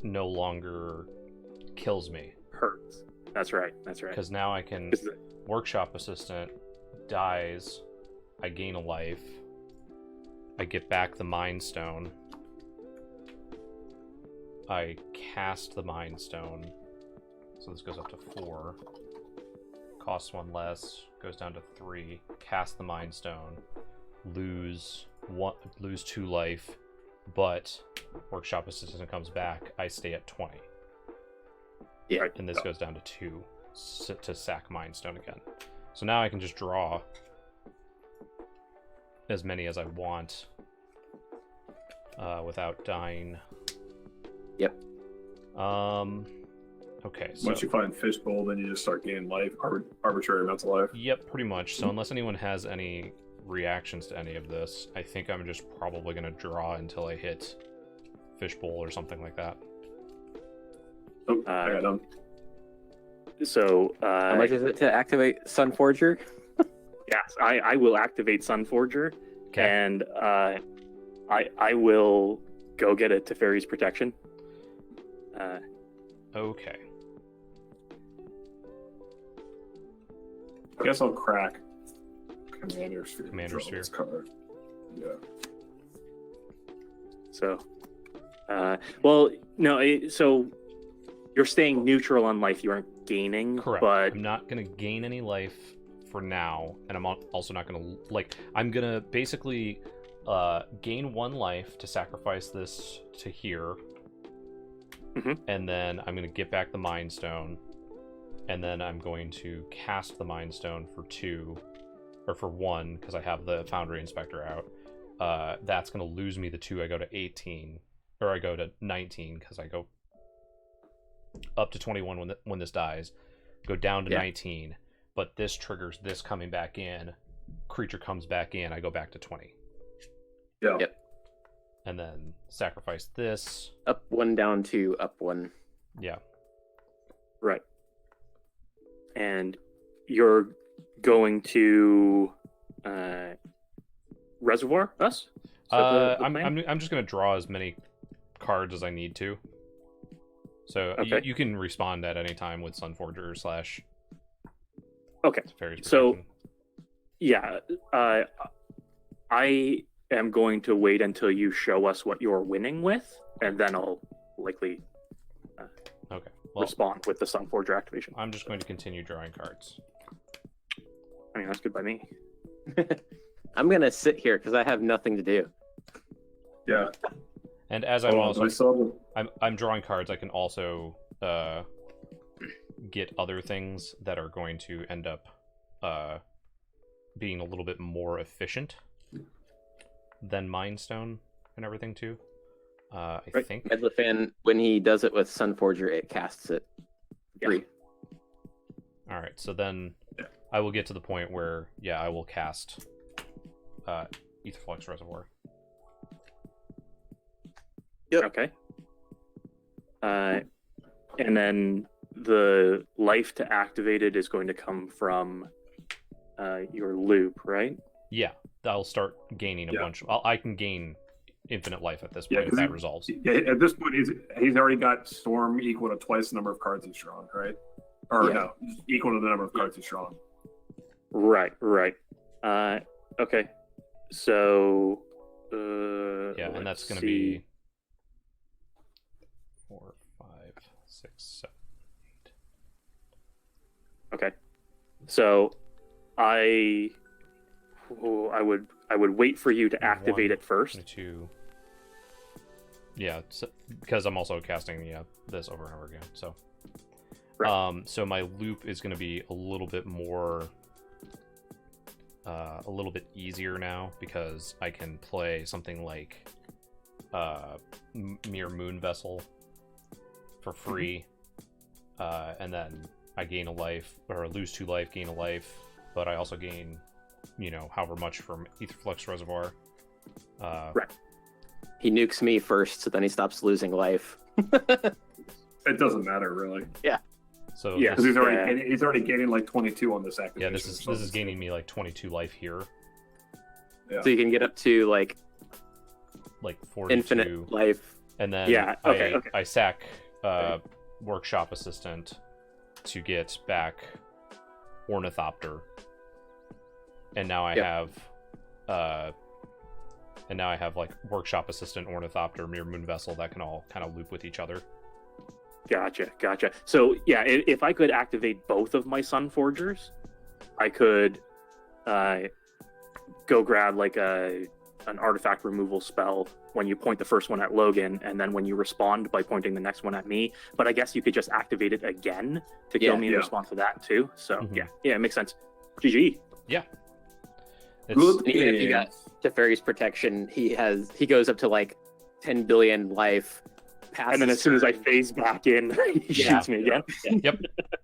no longer kills me. Hurts. That's right. Because now I can workshop assistant dies, I gain a life, I get back the Mind Stone, I cast the Mind Stone, so this goes up to 4, costs 1 less, goes down to 3, cast the Mind Stone, lose 2 life, but workshop assistant comes back, I stay at 20. Yeah. And this goes down to 2 to sack Mind Stone again. So now I can just draw as many as I want without dying. Yep. Okay, so... Once you find Fishbowl, then you just start gaining life, arbitrary amounts of life. Yep, pretty much. So unless anyone has any reactions to any of this, I think I'm just probably going to draw until I hit Fishbowl or something like that. Oh, I got done. So, how much is it to activate Sunforger? yes, I will activate Sunforger, Okay. and I will go get a Teferi's protection. Okay. I guess I'll crack Commander Sphere. Commander Draw Sphere. this card. Yeah. So, well, no. So you're staying neutral on life. You aren't gaining. Correct. But I'm not going to gain any life for now, and I'm also not going to... Like, I'm going to basically gain 1 life to sacrifice this to here. Mhm. And then I'm going to get back the Mind Stone. And then I'm going to cast the Mind Stone for 2, or for 1, because I have the Foundry Inspector out. That's going to lose me the 2. I go to 18, or I go to 19, because I go up to 21 when this dies. Go down to 19, but this triggers this coming back in. Creature comes back in, I go back to 20. Yeah. Yep. And then sacrifice this. Up 1, down 2, up 1. Yeah. right, and you're going to reservoir us. Is that the plan? I'm just gonna draw as many cards as I need to. So Okay. you can respond at any time with Sunforger / Okay. Fairies So- Protection. Yeah, I am going to wait until you show us what you're winning with, and then I'll likely Okay. Well, respond with the Sunforger activation. I'm just going to continue drawing cards. I mean, that's good by me. I'm gonna sit here because I have nothing to do. Yeah. And as I'm Hold on, also I saw I'm drawing cards, I can also get other things that are going to end up being a little bit more efficient than Mind Stone and everything too. I Right. think. Medlefan, when he does it with Sunforger, it casts it. Yeah. 3. All right, so then Yeah. I will get to the point where I will cast Aetherflux Reservoir. Yep. Okay. And then the life to activate it is going to come from your loop, right? Yeah, I'll start gaining a Yeah. bunch. I can gain infinite life at this Yeah, point if 'cause that he- resolves. Yeah, at this point, he's already got Storm equal to twice the number of cards he's drawn, right? Or Yeah. no, equal to the number of cards he's drawn. Right. Okay. So. Yeah, and that's let's going to see. be 4, 5, 6, 7, 8. Okay. So, I would wait for you to activate 1, it first. 2. Yeah, because I'm also casting this over and over again. So, Right. so my loop is going to be a little bit more, a little bit easier now because I can play something like Mere Moon Vessel for free, and then I gain a life or lose 2 life, gain a life, but I also gain, however much from Aetherflux Reservoir. Right. He nukes me first, so then he stops losing life. It doesn't matter really, So Yeah. because this, he's already gaining like 22 on this yeah, activation. this is gaining me like 22 life here, Yeah. So you can get up to like like 42, infinite life. and then Yeah, okay. I sack Workshop Assistant to get back Ornithopter, and now I Yep. have like Workshop Assistant, Ornithopter, Mirror Moon Vessel that can all kind of loop with each other. Gotcha. So yeah, if I could activate both of my Sun Forgers, I could go grab like an artifact removal spell when you point the first one at Logan, and then when you respond by pointing the next one at me. But I guess you could just activate it again to kill me in Yeah. response to that too. So Mhm. yeah, it makes sense. GG. It's, Good. Even if you got Teferi's protection, he goes up to like 10 billion life. And then as soon as I phase back in, he Yeah. shoots me again. Yep.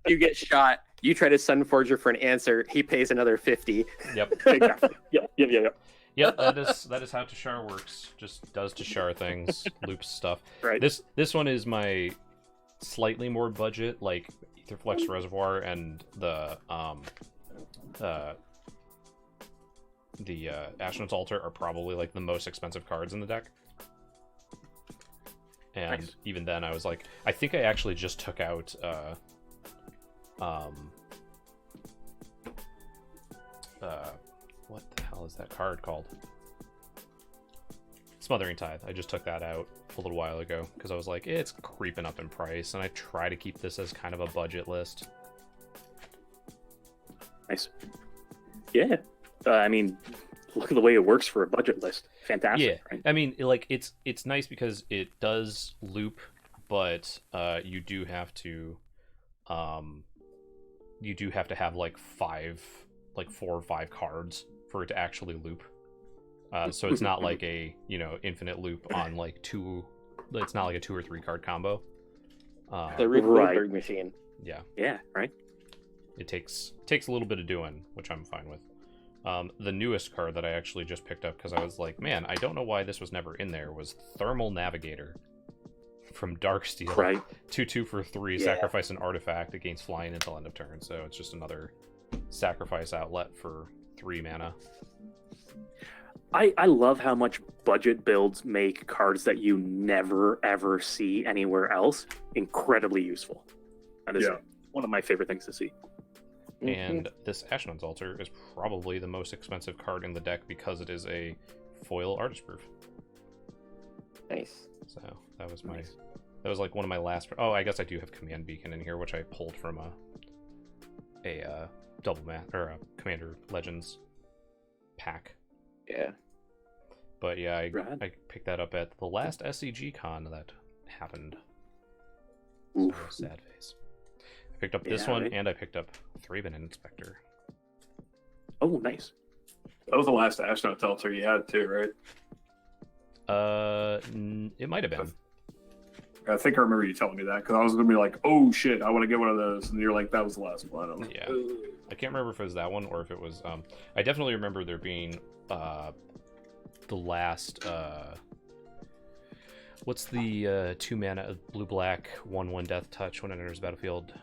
you get shot, you try to Sun Forger for an answer, he pays another 50. Yep. Exactly. Yeah. Yep. That is how Tashar works. Just does Tashar things, loops stuff. Right. This one is my slightly more budget, like Aetherflex Reservoir and the Astronaut's Altar are probably like the most expensive cards in the deck. And Nice. even then I was like, I think I actually just took out what the hell is that card called? Smothering Tithe. I just took that out a little while ago because I was like, it's creeping up in price, and I try to keep this as kind of a budget list. Nice. Yeah. I mean, look at the way it works for a budget list. Fantastic. Yeah, Right? I mean, like it's nice because it does loop, but you do have to have like 4 or 5 cards for it to actually loop. So it's not like a infinite loop on like 2. It's not like a 2 or 3 card combo. The Rick Right. Bloomberg machine. Yeah, Yeah. Right. it takes a little bit of doing, which I'm fine with. The newest card that I actually just picked up because I was like, man, I don't know why this was never in there, was Thermal Navigator from Darksteel. Right. 2/2 for 3, Yeah. sacrifice an artifact, it gains flying until end of turn, so it's just another sacrifice outlet for 3 mana. I love how much budget builds make cards that you never ever see anywhere else incredibly useful. That is Yeah. one of my favorite things to see. And this Ashnod's Altar is probably the most expensive card in the deck because it is a foil artist proof. Nice. So that was Nice. that was like one of my last. Oh, I guess I do have Command Beacon in here, which I pulled from a double mat or a Commander Legends pack. Yeah. But yeah, Rad. I picked that up at the last SCG con that happened. Oof. So sad face. I picked up this Yeah, one, right. and I picked up Thraben Inspector. Oh, nice. That was the last Astronaut Altar you had too, right? It might have been. I think I remember you telling me that because I was gonna be like, "Oh shit, I want to get one of those," and you're like, "That was the last one." I'm like, Yeah. "Ugh." I can't remember if it was that one or if it was. I definitely remember there being the last. What's the 2 mana blue black 1/1 death touch when it enters the battlefield?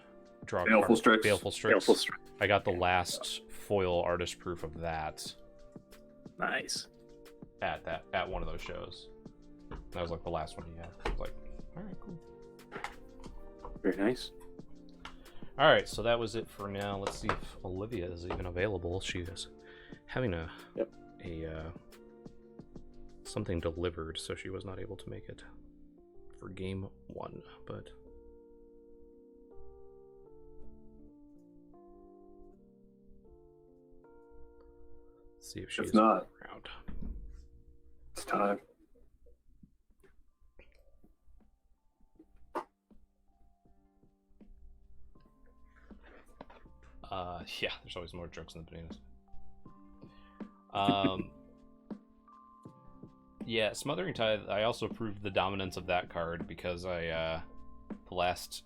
Draw a Baleful card. Strix. Baleful Strix. Baleful Strix. I got the last foil artist proof of that Nice. at one of those shows. That was like the last one he had. I was like, all right, cool. Very nice. All right, so that was it for now. Let's see if Olivia is even available. She is having a something delivered, so she was not able to make it for game 1. But let's see if she's If not, around. it's time. Yeah, there's always more jokes than bananas. Yeah, Smothering Tithe, I also proved the dominance of that card because the last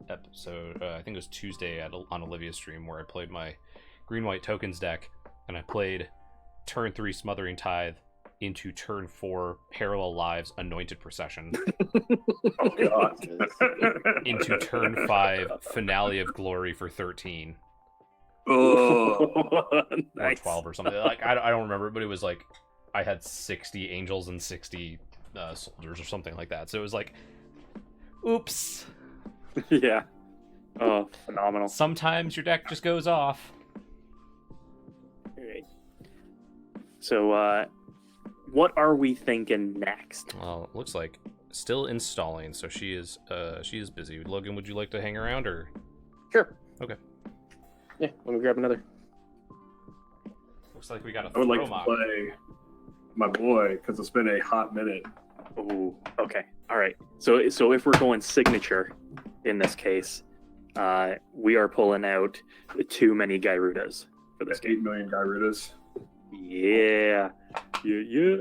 episode, I think it was Tuesday on Olivia's stream, where I played my green-white tokens deck, and I played turn 3 Smothering Tithe into turn 4 Parallel Lives Anointed Procession Oh god. into turn 5 Finale of Glory for 13 Oh, or Nice. 12 or something. Like I don't remember, but it was like I had 60 angels and 60 soldiers or something like that. So it was like, oops. Yeah. Oh, phenomenal. Sometimes your deck just goes off. All right. So, what are we thinking next? Well, it looks like still installing, so she is busy. Logan, would you like to hang around or? Sure. Okay. Yeah, let me grab another. Looks like we got a I would like throw to mock. play my boy because it's been a hot minute. Oh, okay. All right. So if we're going signature in this case, we are pulling out too many Gyrudas for this That's 8 game. million Gyrudas. Yeah. Yeah.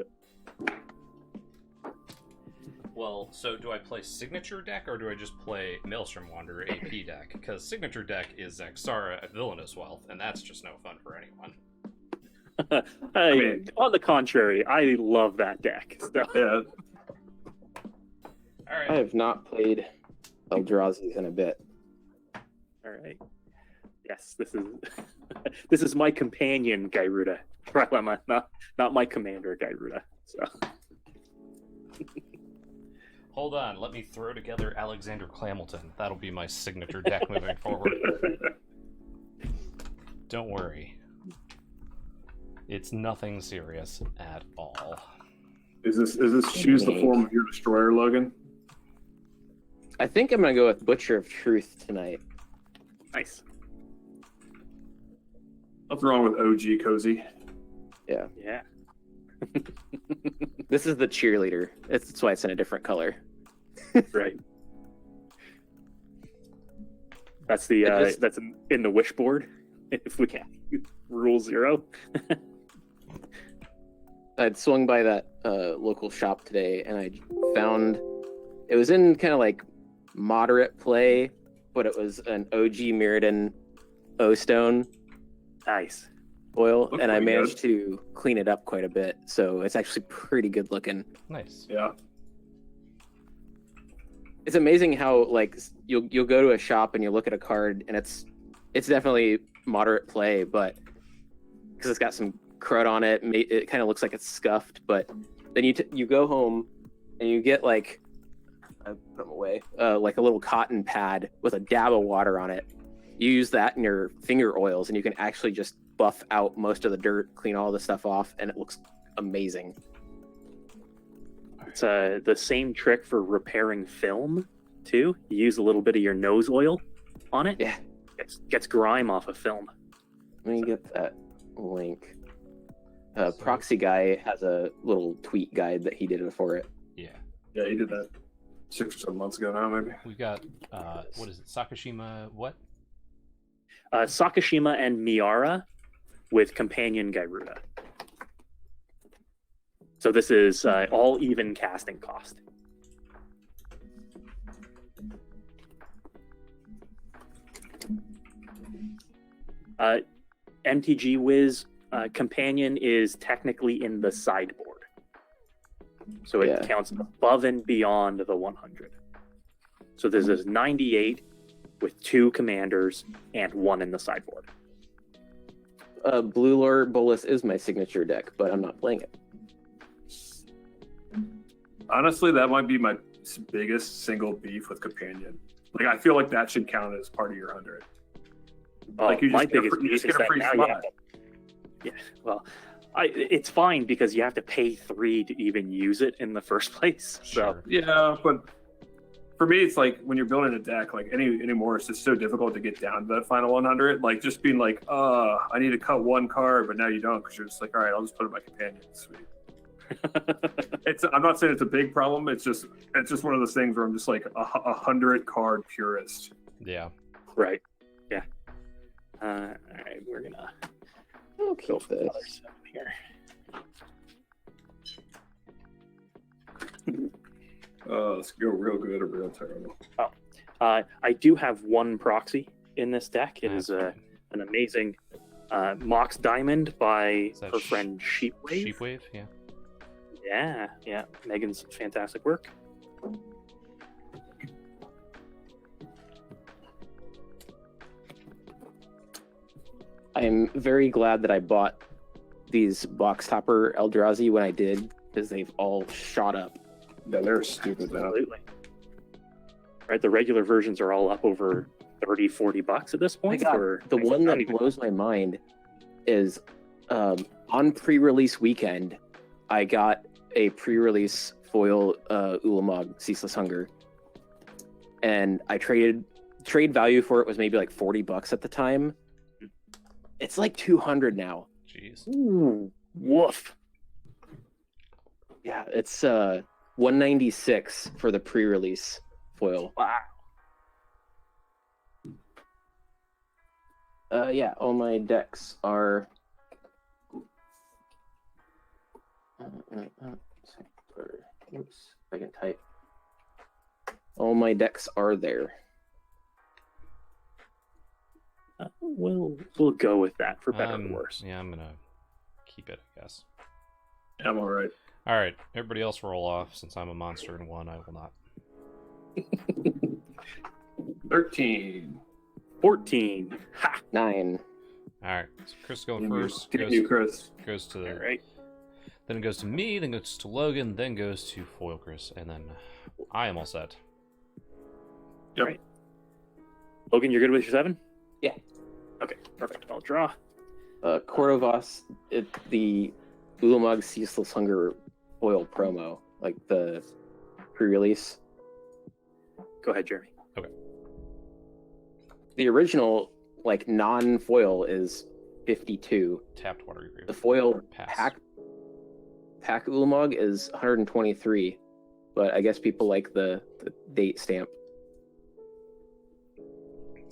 Well, so do I play signature deck or do I just play Maelstrom Wanderer AP deck? Because signature deck is Xara at Villainous Wealth, and that's just no fun for anyone. On the contrary, I love that deck. So. Yeah, All right. I have not played Eldrazi's in a bit. All right. Yes, this is my companion Gyruda trilemma, not my commander Gyruda. So Hold on, let me throw together Alexander Clamilton. That'll be my signature deck moving forward. Don't worry. It's nothing serious at all. is this choose the form of your destroyer, Logan? I think I'm gonna go with Butcher of Truth tonight. nice. Nothing wrong with OG Cozy. Yeah, Yeah. this is the cheerleader. That's why it's in a different color. Right. That's the It just- that's in the wish board. If we can rule 0. I'd swung by that local shop today, and I found it was in kind of like moderate play, but it was an OG Mirrodin O-Stone Nice. oil, Looks and I pretty managed to clean it up quite a bit, so it's actually pretty good looking. Nice. Yeah. It's amazing how like you'll go to a shop and you look at a card, and it's definitely moderate play, but because it's got some crud on it, it kind of looks like it's scuffed. But then you go home and you get like I put them away, like a little cotton pad with a dab of water on it. You use that in your finger oils, and you can actually just buff out most of the dirt, clean all the stuff off, and it looks amazing. It's the same trick for repairing film too. You use a little bit of your nose oil on it. Yeah. Gets grime off of film. Let me get that link. Proxy Guy has a little tweet guide that he did for it. Yeah. Yeah, he did that 6 or 7 months ago now, maybe. We've got, what is it, Sakashima, what? Sakashima and Miara with companion Gyruda. So this is all even casting cost. MTG Wiz companion is technically in the sideboard, so it Yeah. counts above and beyond the 100. So this is 98 with 2 commanders and 1 in the sideboard. Blue Lore Bolus is my signature deck, but I'm not playing it. Honestly, that might be my biggest single beef with Companion. Like, I feel like that should count as part of your 100. Like, you my just get a biggest free- you beef just is get a that free now you slot. have to- Yeah, well, it's fine because you have to pay 3 to even use it in the first place. So Sure. Yeah, but for me, it's like when you're building a deck, like anymore, it's just so difficult to get down to that final 100. Like, just being like, I need to cut 1 card, but now you don't because you're just like, all right, I'll just put it in my companion. Sweet. I'm not saying it's a big problem. It's just one of those things where I'm just like a 100 card purist. Yeah. right, yeah. All right, we're gonna I'll go keep for another this. 7 here. Let's go real good or real terrible. I do have 1 proxy in this deck. It is That's an amazing Mox Diamond by Is that her friend Sheepwave. Sheepwave, yeah. Yeah. Megan's fantastic work. I am very glad that I bought these box topper Eldrazi when I did, because they've all shot up. Yeah, they're stupid now. Absolutely. Right, the regular versions are all up over $30-40 at this Oh my point. God, Or the one not that even- blows my mind is on pre-release weekend, I got a pre-release foil Ulamog Ceaseless Hunger, and I trade value for it was maybe like $40 at the time. It's like 200 now. Jeez. Ooh, woof. Yeah, it's 196 for the pre-release foil. Wow. Yeah, all my decks are. Oops, if I can type. All my decks are there. We'll go with that for better or worse. Yeah, I'm gonna keep it, I guess. I'm all right. All right, everybody else roll off. Since I'm a monster in one, I will not. 13. 14. Ha! 9. All right, so Chris is going Damn first. you, Chris. Goes to All right. Then it goes to me. Then goes to Logan. Then goes to Foil Chris, and then I am all set. Yep. Right. Logan, you're good with your 7? Yeah. Okay, perfect. I'll draw. Cordovas, the Ulamog Ceaseless Hunger foil promo, like the pre-release. Go ahead, Jeremy. The original, like non-foil, is 52. Tapped water grave. The foil Pass. pack Ulamog is 123, but I guess people like the date stamp.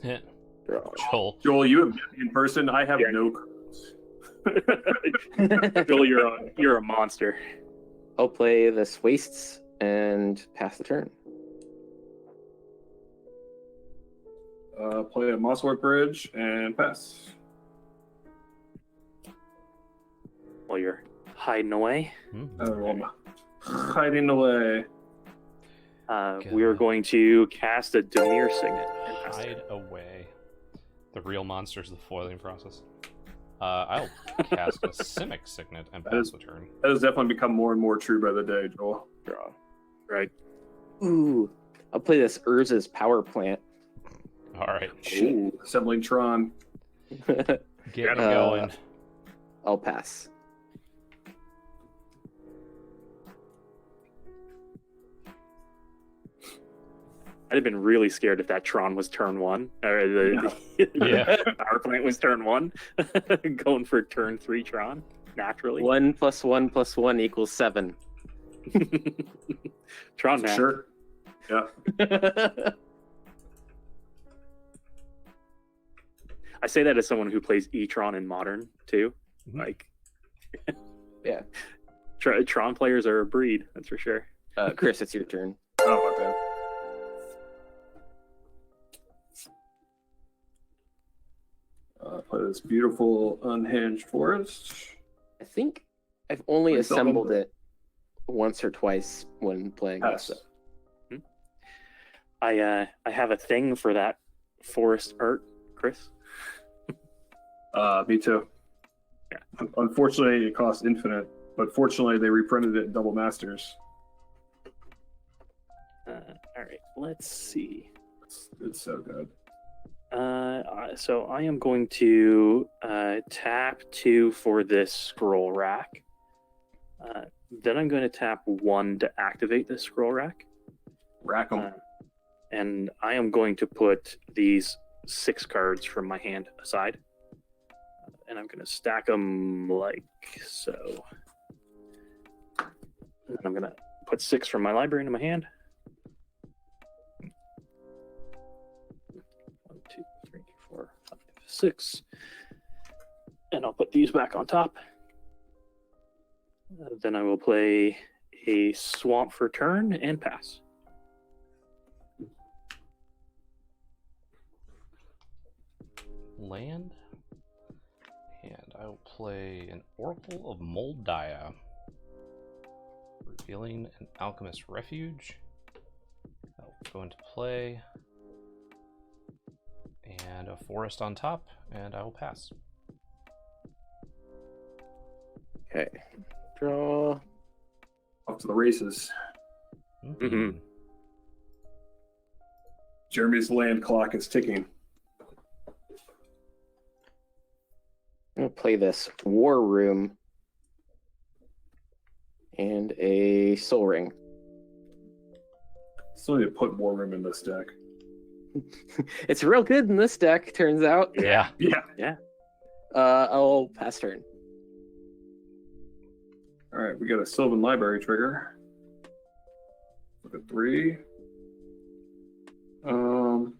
Heh. Draw. Joel. Joel, you have met me in person. I have Yeah. no cards. Joel, you're a monster. I'll play this wastes and pass the turn. Play a Mosswork Bridge and pass. While you're hiding away, Mhm. Hiding away. we are going to cast a Demir Signet. And pass the Hide away. The real monsters of the foiling process. I'll cast a Simic Signet and pass the turn. That has definitely become more and more true by the day, Joel. Draw. Right. Ooh, I'll play this Urza's Power Plant. All right, Ooh. Assembling Tron. get Got him going. I'll pass. I'd have been really scared if that Tron was turn 1. Or the Yeah. power plant was turn 1. Going for turn 3 Tron, naturally. 1 + 1 + 1 = 7. Tron now. Sure. Yeah. I say that as someone who plays E-Tron in Modern, too. Mhm. Like, Yeah. Tron players are a breed, that's for sure. Chris, it's your turn. Oh, my bad. Play this beautiful unhinged forest. I think I've only Please don't assembled move. it once or twice when playing Pass. this. I have a thing for that forest art, Chris. Me too. Yeah. Unfortunately, it costs infinite, but fortunately, they reprinted it in double masters. All right, let's see. It's so good. So I am going to tap 2 for this scroll rack. Then I'm going to tap 1 to activate this scroll rack. Rack 'em. And I am going to put these 6 cards from my hand aside. And I'm going to stack them like so. And then I'm going to put 6 from my library into my hand. 1, 2, 3, 4, 5, 6. And I'll put these back on top. Then I will play a swamp for turn and pass. Land. And I will play an Oracle of Moldiah. Revealing an Alchemist Refuge. I'll go into play. And a forest on top, and I will pass. Okay. Draw. Off to the races. Mhm. Jeremy's land clock is ticking. I'm gonna play this War Room and a Soul Ring. Still need to put more room in this deck. It's real good in this deck, turns out. Yeah. Yeah. I'll pass turn. All right, we got a Sylvan Library trigger. Look at 3. I'll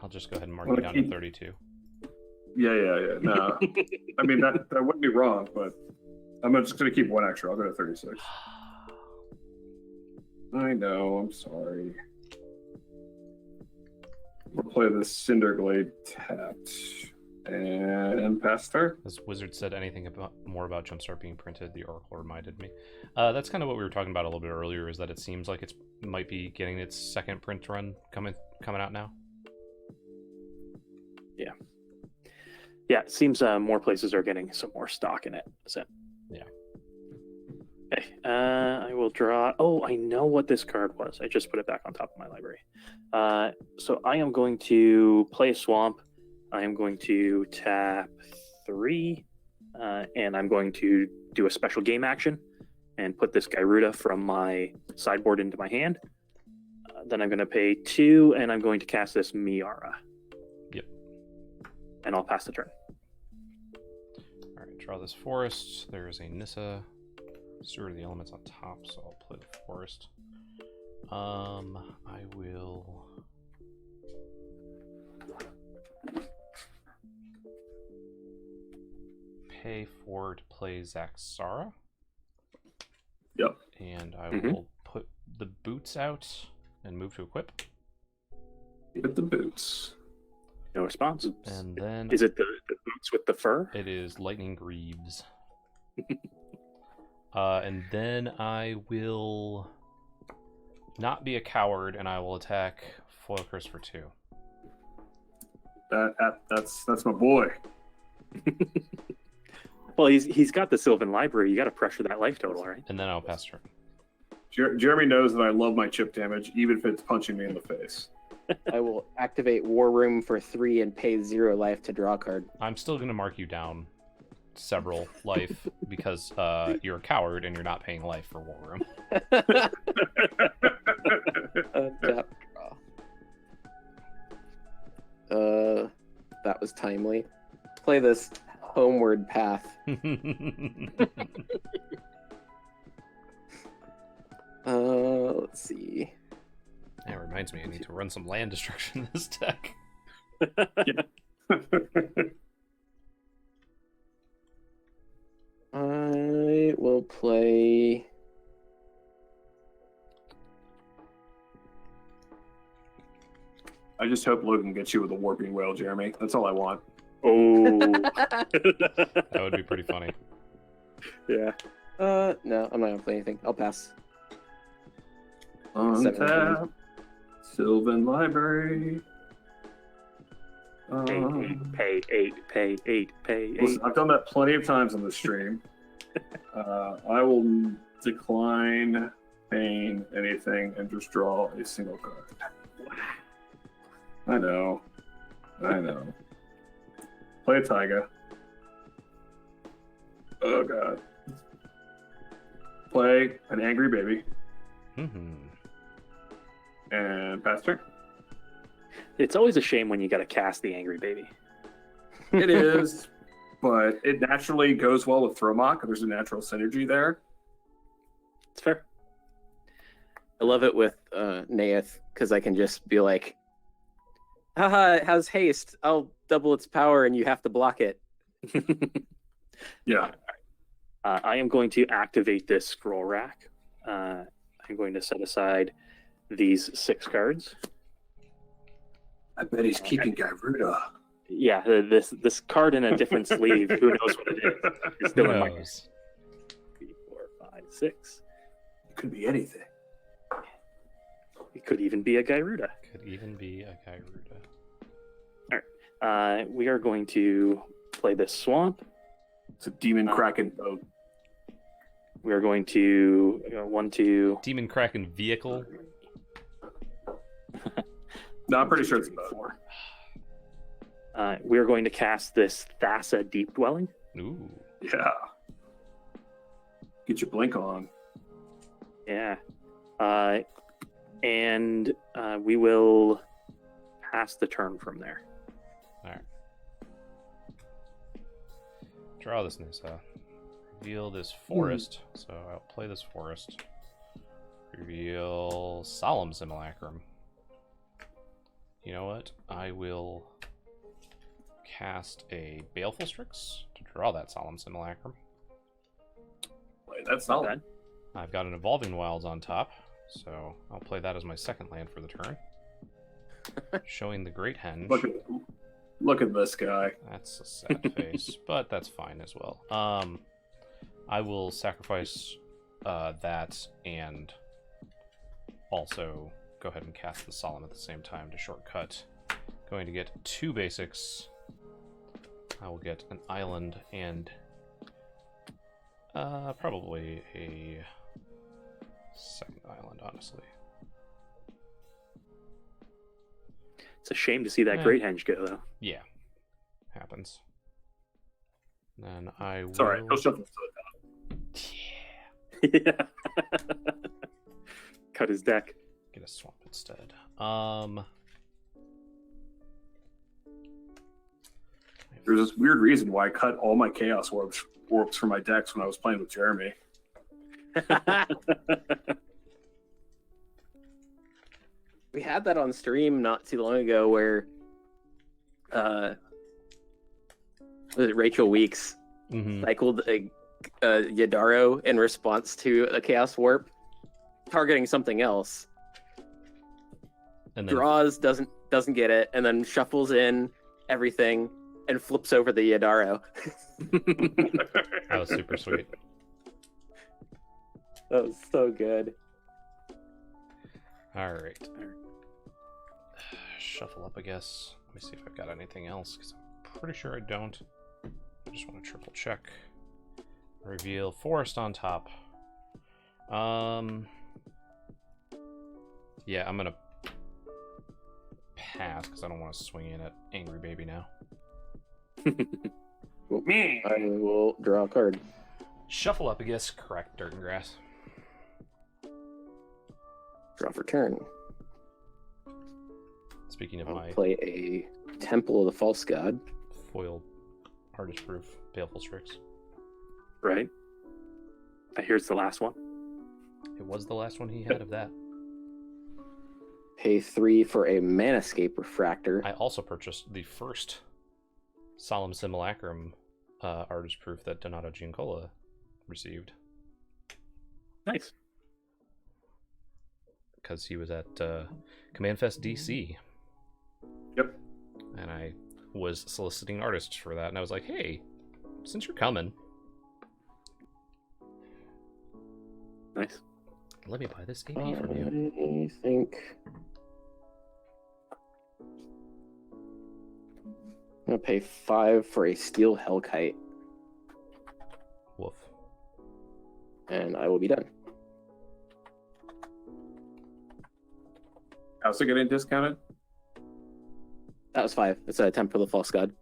just go ahead and mark Wanna you down to keep- 32. Yeah. No, I mean that wouldn't be wrong, but I'm just gonna keep 1 extra. I'll go to 36. I know. I'm sorry. We'll play the Cinderglade tapped and pass turn. As Wizard said anything more about Jumpstart being printed, the Oracle reminded me. That's kind of what we were talking about a little bit earlier, is that it seems like it might be getting its second print run coming out now. Yeah, it seems more places are getting some more stock in it. Is it? Yeah. Okay, I will draw. Oh, I know what this card was. I just put it back on top of my library. So I am going to play a swamp. I am going to tap 3, and I'm going to do a special game action and put this Gyruda from my sideboard into my hand. Then I'm going to pay 2, and I'm going to cast this Miara. Yep. And I'll pass the turn. All right, draw this forest. There's a Nissa. Steward of the Elements on top, so I'll play the forest. I will pay 4 to play Zaxara. Yep. And I will put the boots out and move to equip. With the boots. No response. And then Is it the boots with the fur? it is Lightning Greaves. And then I will not be a coward, and I will attack Foil Curse for 2. That's my boy. Well, he's got the Sylvan Library. You got to pressure that life total, right? And then I'll pass turn. Jeremy knows that I love my chip damage, even if it's punching me in the face. I will activate War Room for 3 and pay 0 life to draw a card. I'm still going to mark you down several life because you're a coward and you're not paying life for War Room. Tap draw. That was timely. Play this Homeward Path. Let's see. That reminds me, I need to run some land destruction in this deck. I will play. I just hope Logan gets you with a warping whale, Jeremy. That's all I want. Oh, That would be pretty funny. yeah. No, I'm not gonna play anything. I'll pass. Untap. Sylvan Library. Pay 8. Listen, I've done that plenty of times on the stream. I will decline paying anything and just draw a single card. I know. Play a Taiga. Oh god. Play an Angry Baby and pass turn. It's always a shame when you got to cast the Angry Baby. It is, but it naturally goes well with Thromok. There's a natural synergy there. It's fair. I love it with Naeth because I can just be like, haha, it has haste. I'll double its power and you have to block it. Yeah. I am going to activate this scroll rack. I'm going to set aside these 6 cards. I bet he's keeping Gyruda. Yeah, this card in a different sleeve. Who knows what it is? It's still in my hand. 3, 4, 5, 6. It could be anything. It could even be a Gyruda. Could even be a Gyruda. We are going to play this swamp. It's a demon kraken boat. We are going to 1, 2. Demon Kraken vehicle. No, I'm pretty sure it's a boat. 4. we're going to cast this Thassa Deep Dwelling. Ooh. Yeah. Get your blink on. Yeah. And we will pass the turn from there. All right. Draw this Nissa. Reveal this forest. So I'll play this forest. Reveal Solemn Simulacrum. You know what? I will cast a Baleful Strix to draw that Solemn Simulacrum. Wait, that's Not not bad. I've got an Evolving Wilds on top, so I'll play that as my second land for the turn. Showing the Great Henge. Look at this guy. That's a sad face, but that's fine as well. I will sacrifice that and also go ahead and cast the Solemn at the same time to shortcut. Going to get 2 basics. I will get an island and probably a second island, honestly. It's a shame to see that Great Henge go, though. Yeah, happens. Then I will... It's all right. Go shuffle to Yeah. Yeah. Cut his deck. Get a swamp instead. There's this weird reason why I cut all my Chaos Warps from my decks when I was playing with Jeremy. We had that on stream not too long ago where was it Rachel Weeks cycled a Yadaro in response to a Chaos Warp, targeting something else. And then Draws, doesn't get it, and then shuffles in everything and flips over the Yadaro. that was super sweet. That was so good. All right. Shuffle up, I guess. Let me see if I've got anything else, because I'm pretty sure I don't. I just want to triple check. Reveal forest on top. Yeah, I'm gonna pass because I don't want to swing in at Angry Baby now. Me. I will draw a card. Shuffle up, I guess. Correct, Dirt and Grass. Draw for turn. Speaking of I'll my play a Temple of the False God. foiled artist proof Baleful Strix. Right. I hear it's the last one. It was the last one he had of that. Pay 3 for a Manascape Refractor. I also purchased the first Solemn Simulacrum artist proof that Donato Giancola received. Nice. Because he was at Command Fest DC. Yep. And I was soliciting artists for that, and I was like, hey, since you're coming, Nice. let me buy this AP from you. I think I'm gonna pay 5 for a Steel Hellkite, Woof. and I will be done. How's it getting discounted? That was 5. It's a Temple of the False God.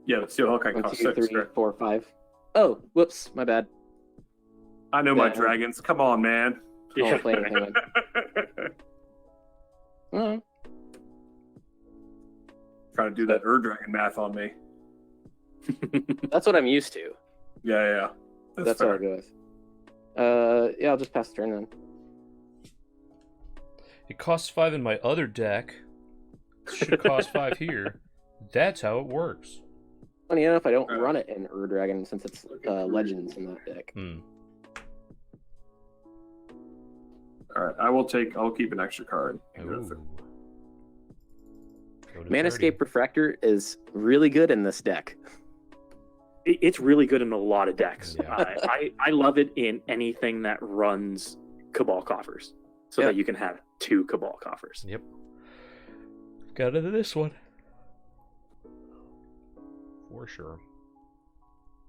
Yeah, the Steel Hellkite 1, costs 2, 6. 3, 4, 5. Oh, whoops, my bad. I know my Yeah. dragons. Come on, man. I won't play anything then. Oh, Trying to do that Dragon math on me. that's what I'm used to. Yeah. That's what I'll go with. Yeah, I'll just pass the turn then. It costs 5 in my other deck. It should cost 5 here. That's how it works. Funny enough, I don't run it in Dragon since it's Legends in that deck. All right, I'll keep an extra card. And go through. Go to Manascape 30. Refractor is really good in this deck. It's really good in a lot of decks. Yeah. I love it in anything that runs Cabal Coffers, so Yeah. that you can have 2 Cabal Coffers. Yep. Got into this one. For sure.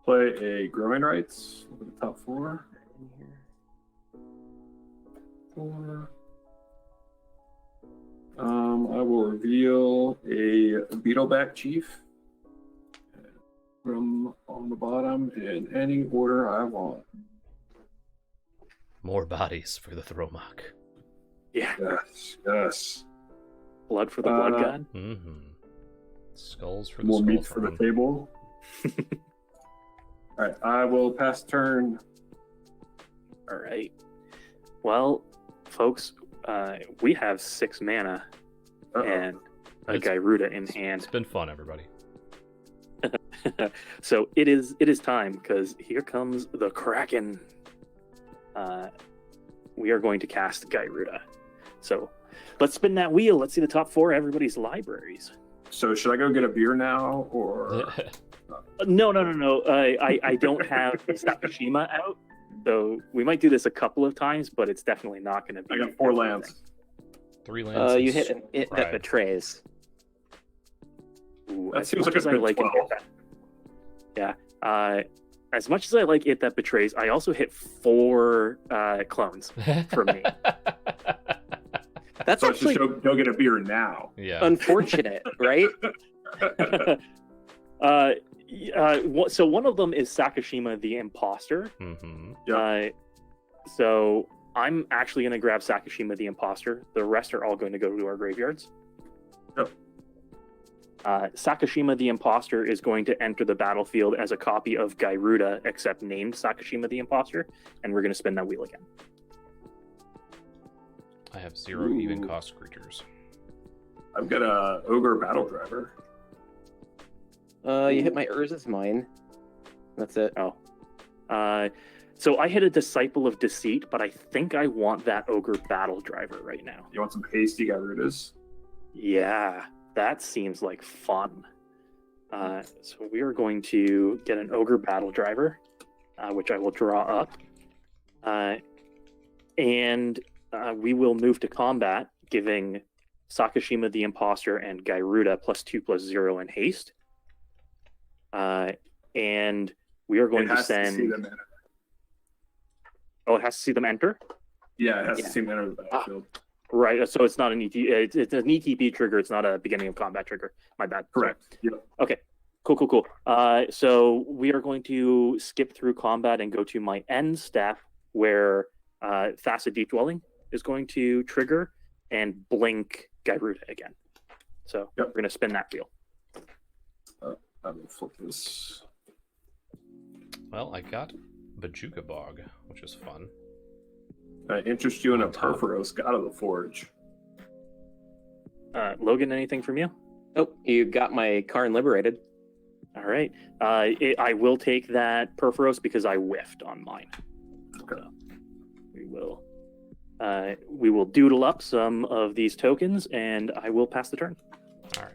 Play a Growing Rights. Look at the top 4. 4. I will reveal a Beetleback Chief from on the bottom in any order I want. More bodies for the Thromach. Yeah. Yes. Blood for the blood god. Mm-hmm. Skulls for the More skull meat for the throne. table. All right, I will pass turn. All right. Well, folks, we have 6 mana and a It's- Gyruda in hand. It's been fun, everybody. So it is time, because here comes the Kraken. We are going to cast Gyruda. So let's spin that wheel. Let's see the top 4 of everybody's libraries. So should I go get a beer now, or No. I don't have Sakashima out, so we might do this a couple of times, but it's definitely not going to be. I got 4 lands. 3 lands. You and hit it that Pride. betrays. Ooh, That as seems much like a as I good like 12. it. Yeah. As much as I like it that betrays, I also hit 4 clones for me. That's So I should actually go get a beer now. Yeah. unfortunate, right? So one of them is Sakashima the Imposter. Mm-hmm. Yeah. So I'm actually going to grab Sakashima the Imposter. The rest are all going to go to our graveyards. Yep. Sakashima the Imposter is going to enter the battlefield as a copy of Gyruda, except named Sakashima the Imposter, and we're going to spin that wheel again. I have 0 even cost creatures. I've got a Ogre Battle Driver. You hit my Urza's Mine. That's it. Oh. So I hit a Disciple of Deceit, but I think I want that Ogre Battle Driver right now. You want some hasty Gyrudas? Yeah, that seems like fun. So we are going to get an Ogre Battle Driver, which I will draw up. And we will move to combat, giving Sakashima the Imposter and Gyruda +2/+0 in haste. And we are going It to has to see send. them enter. Oh, it has to see them enter? Yeah, it has Yeah. to see them enter the battlefield. Right, so it's not an it's an ETP trigger, it's not a beginning of combat trigger. My bad. Correct. Yep. Okay, cool. So we are going to skip through combat and go to my end step, where Thassa Deep Dwelling is going to trigger and blink Gyruda again. So Yep. we're going to spin that wheel. I'm gonna flip this. Well, I got Bajuka Bog, which is fun. I interest you in a On top. Perforos, God of the Forge. Logan, anything from you? Oh, you got my Karn liberated. All right. I will take that Perforos because I whiffed on mine. Okay. So we will doodle up some of these tokens, and I will pass the turn. All right.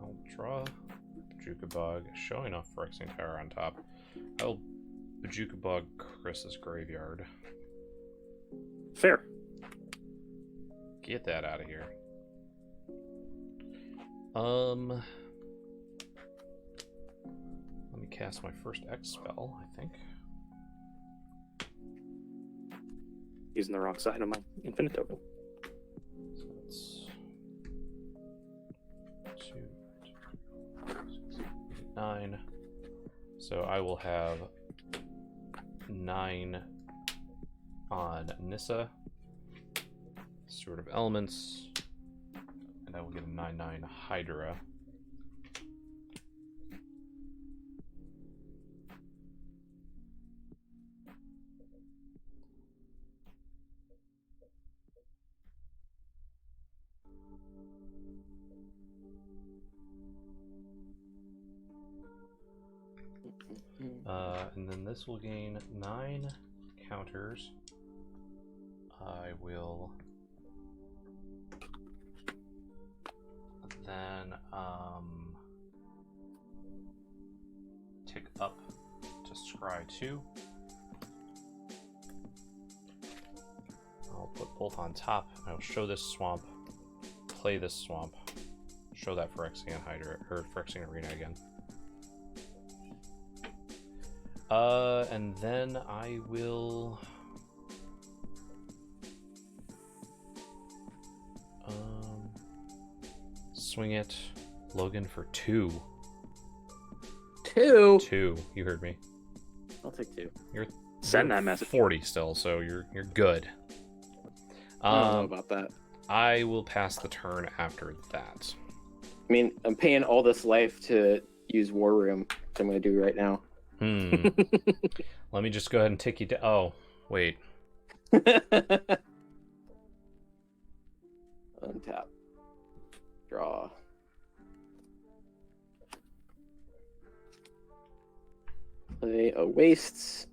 I'll draw Bajuka Bog, showing off Phyrexian Tower on top. I'll Bajuka Bog Chris's graveyard. Fair. Get that out of here. Let me cast my first X spell, I think. Using the wrong side of my infinite token. So that's 2, 6, 8, 9. So I will have 9 on Nissa, Steward of Elements, and I will get a 9/9 Hydra. And then this will gain 9 counters. I will then tick up to scry 2. I'll put both on top. I'll show this swamp, play this swamp, show that Phyrexian Hydra or Phyrexian Arena again. And then I will swing it. Logan for 2. 2. 2. You heard me. I'll take 2. Send You're that message. 40 still, so you're good. I don't know about that. I will pass the turn after that. I mean, I'm paying all this life to use War Room, which I'm going to do right now. Let me just go ahead and tick you down. Oh, wait. Untap. Draw. Play a wastes.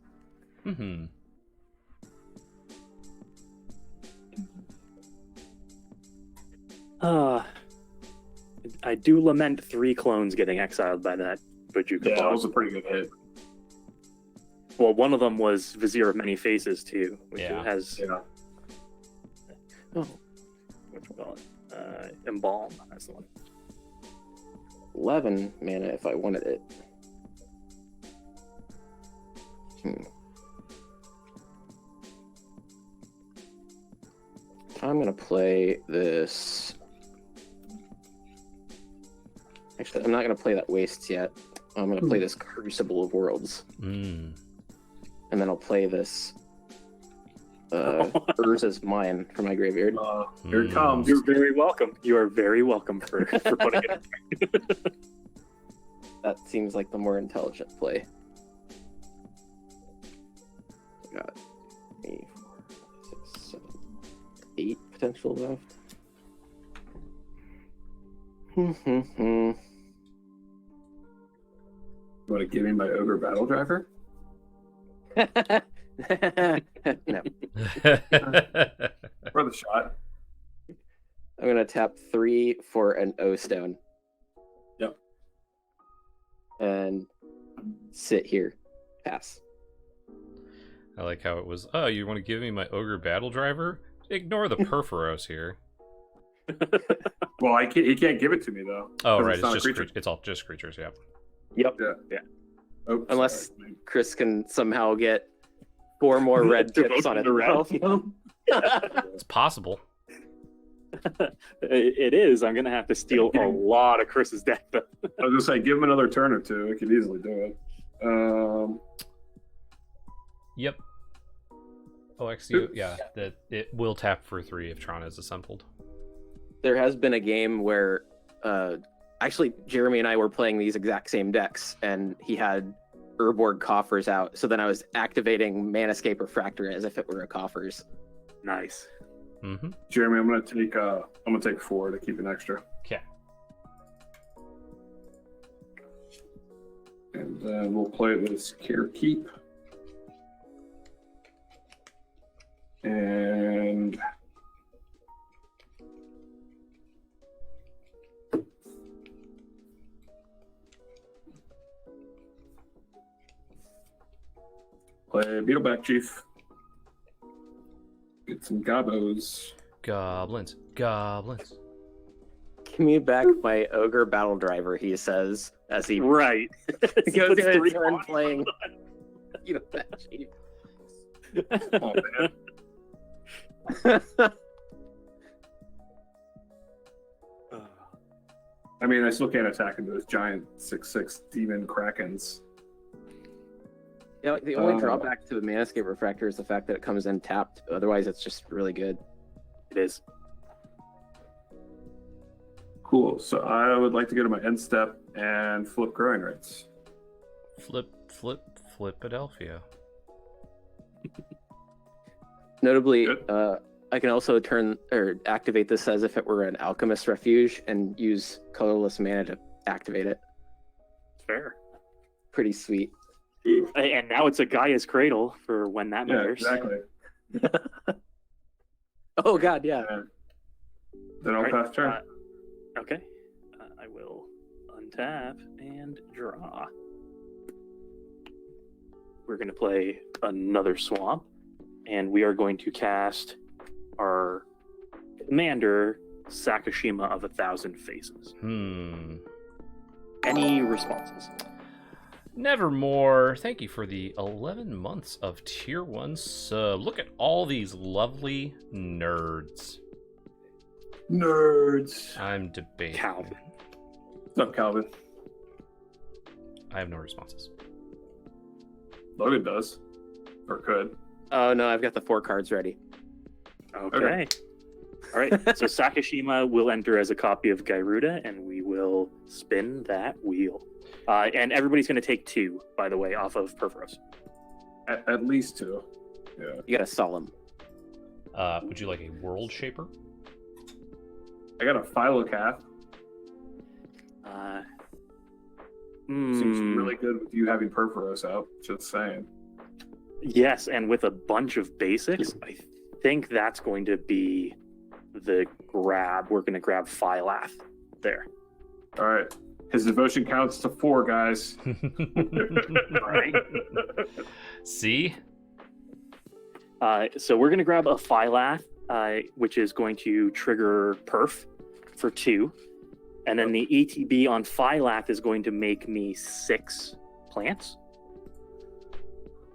I do lament 3 clones getting exiled by that Bajuka Yeah, that bog. was a pretty good hit. Well, one of them was Vizier of Many Faces too, which Yeah. has Yeah. what we call it, embalm. That's the one. 11 mana if I wanted it. I'm gonna play this. Actually, I'm not gonna play that wastes yet. I'm gonna play this Crucible of Worlds, and then I'll play this Urza's Mine from my graveyard. Here it comes. You're very welcome. You are very welcome for putting it in. That seems like the more intelligent play. I got 3, 4, 6, 7, 8 potential left. You want to give me my Ogre Battle Driver? No. For the shot. I'm gonna tap 3 for an O stone. Yep. And sit here. Pass. I like how it was, oh, you want to give me my Ogre Battle Driver? Ignore the Perforos here. Well, he can't give it to me though. Oh, 'cause right, not a it's just creature. it's all just creatures, yeah. Yep. Yeah. Oh, Unless sorry. Chris can somehow get 4 more red tips on it. Devotion to red. It's possible. It is. I'm gonna have to steal a lot of Chris's deck. Though. I was gonna say, give him another turn or 2. We could easily do it. Yep. OXU, yeah, that it will tap for 3 if Tron is assembled. There has been a game where actually Jeremy and I were playing these exact same decks, and he had Urborg coffers out. So then I was activating Manascape Refractor as if it were a coffers. Nice. Jeremy, I'm gonna take 4 to keep an extra, Okay. and then we'll play this Care Keep, and play Beetleback Chief. Get some gobos. Goblins. Give me back my Ogre Battle Driver, he says, as he Right. goes Puts in 3 turn on. playing. You know that cheap. Oh man. I mean, I still can't attack into those giant 6/6 demon krakens. Yeah, the only drawback to the Manascape Refractor is the fact that it comes in tapped. Otherwise, it's just really good. It is. Cool. So I would like to go to my end step and flip growing rates. Philadelphia. Notably, Good. I can also turn or activate this as if it were an Alchemist Refuge and use colorless mana to activate it. Fair. Pretty sweet. And now it's a Gaia's Cradle for when that Yeah, matters. exactly. Oh God, yeah. And then I'll Right, pass turn. Okay. I will untap and draw. We're going to play another swamp, and we are going to cast our commander, Sakashima of 1,000 Faces. Any responses? Nevermore. Thank you for the 11 months of tier 1 sub. Look at all these lovely nerds. Nerds. I'm debating. Calvin. What's up, Calvin? I have no responses. Logan does. Or could. Oh no, I've got the 4 cards ready. Okay. All right. So Sakashima will enter as a copy of Gyruda, and we will spin that wheel. And everybody's going to take 2, by the way, off of Perforos. At least 2. Yeah. You got a solemn. Would you like a world shaper? I got a Philocath. Seems really good with you having Perforos out. Just saying. Yes, and with a bunch of basics, I think that's going to be the grab. We're going to grab Phylath there. All right. His devotion counts to 4, guys. Right. See? So we're going to grab a Phylath, which is going to trigger Perf for 2. And then the ETB on Phylath is going to make me 6 plants.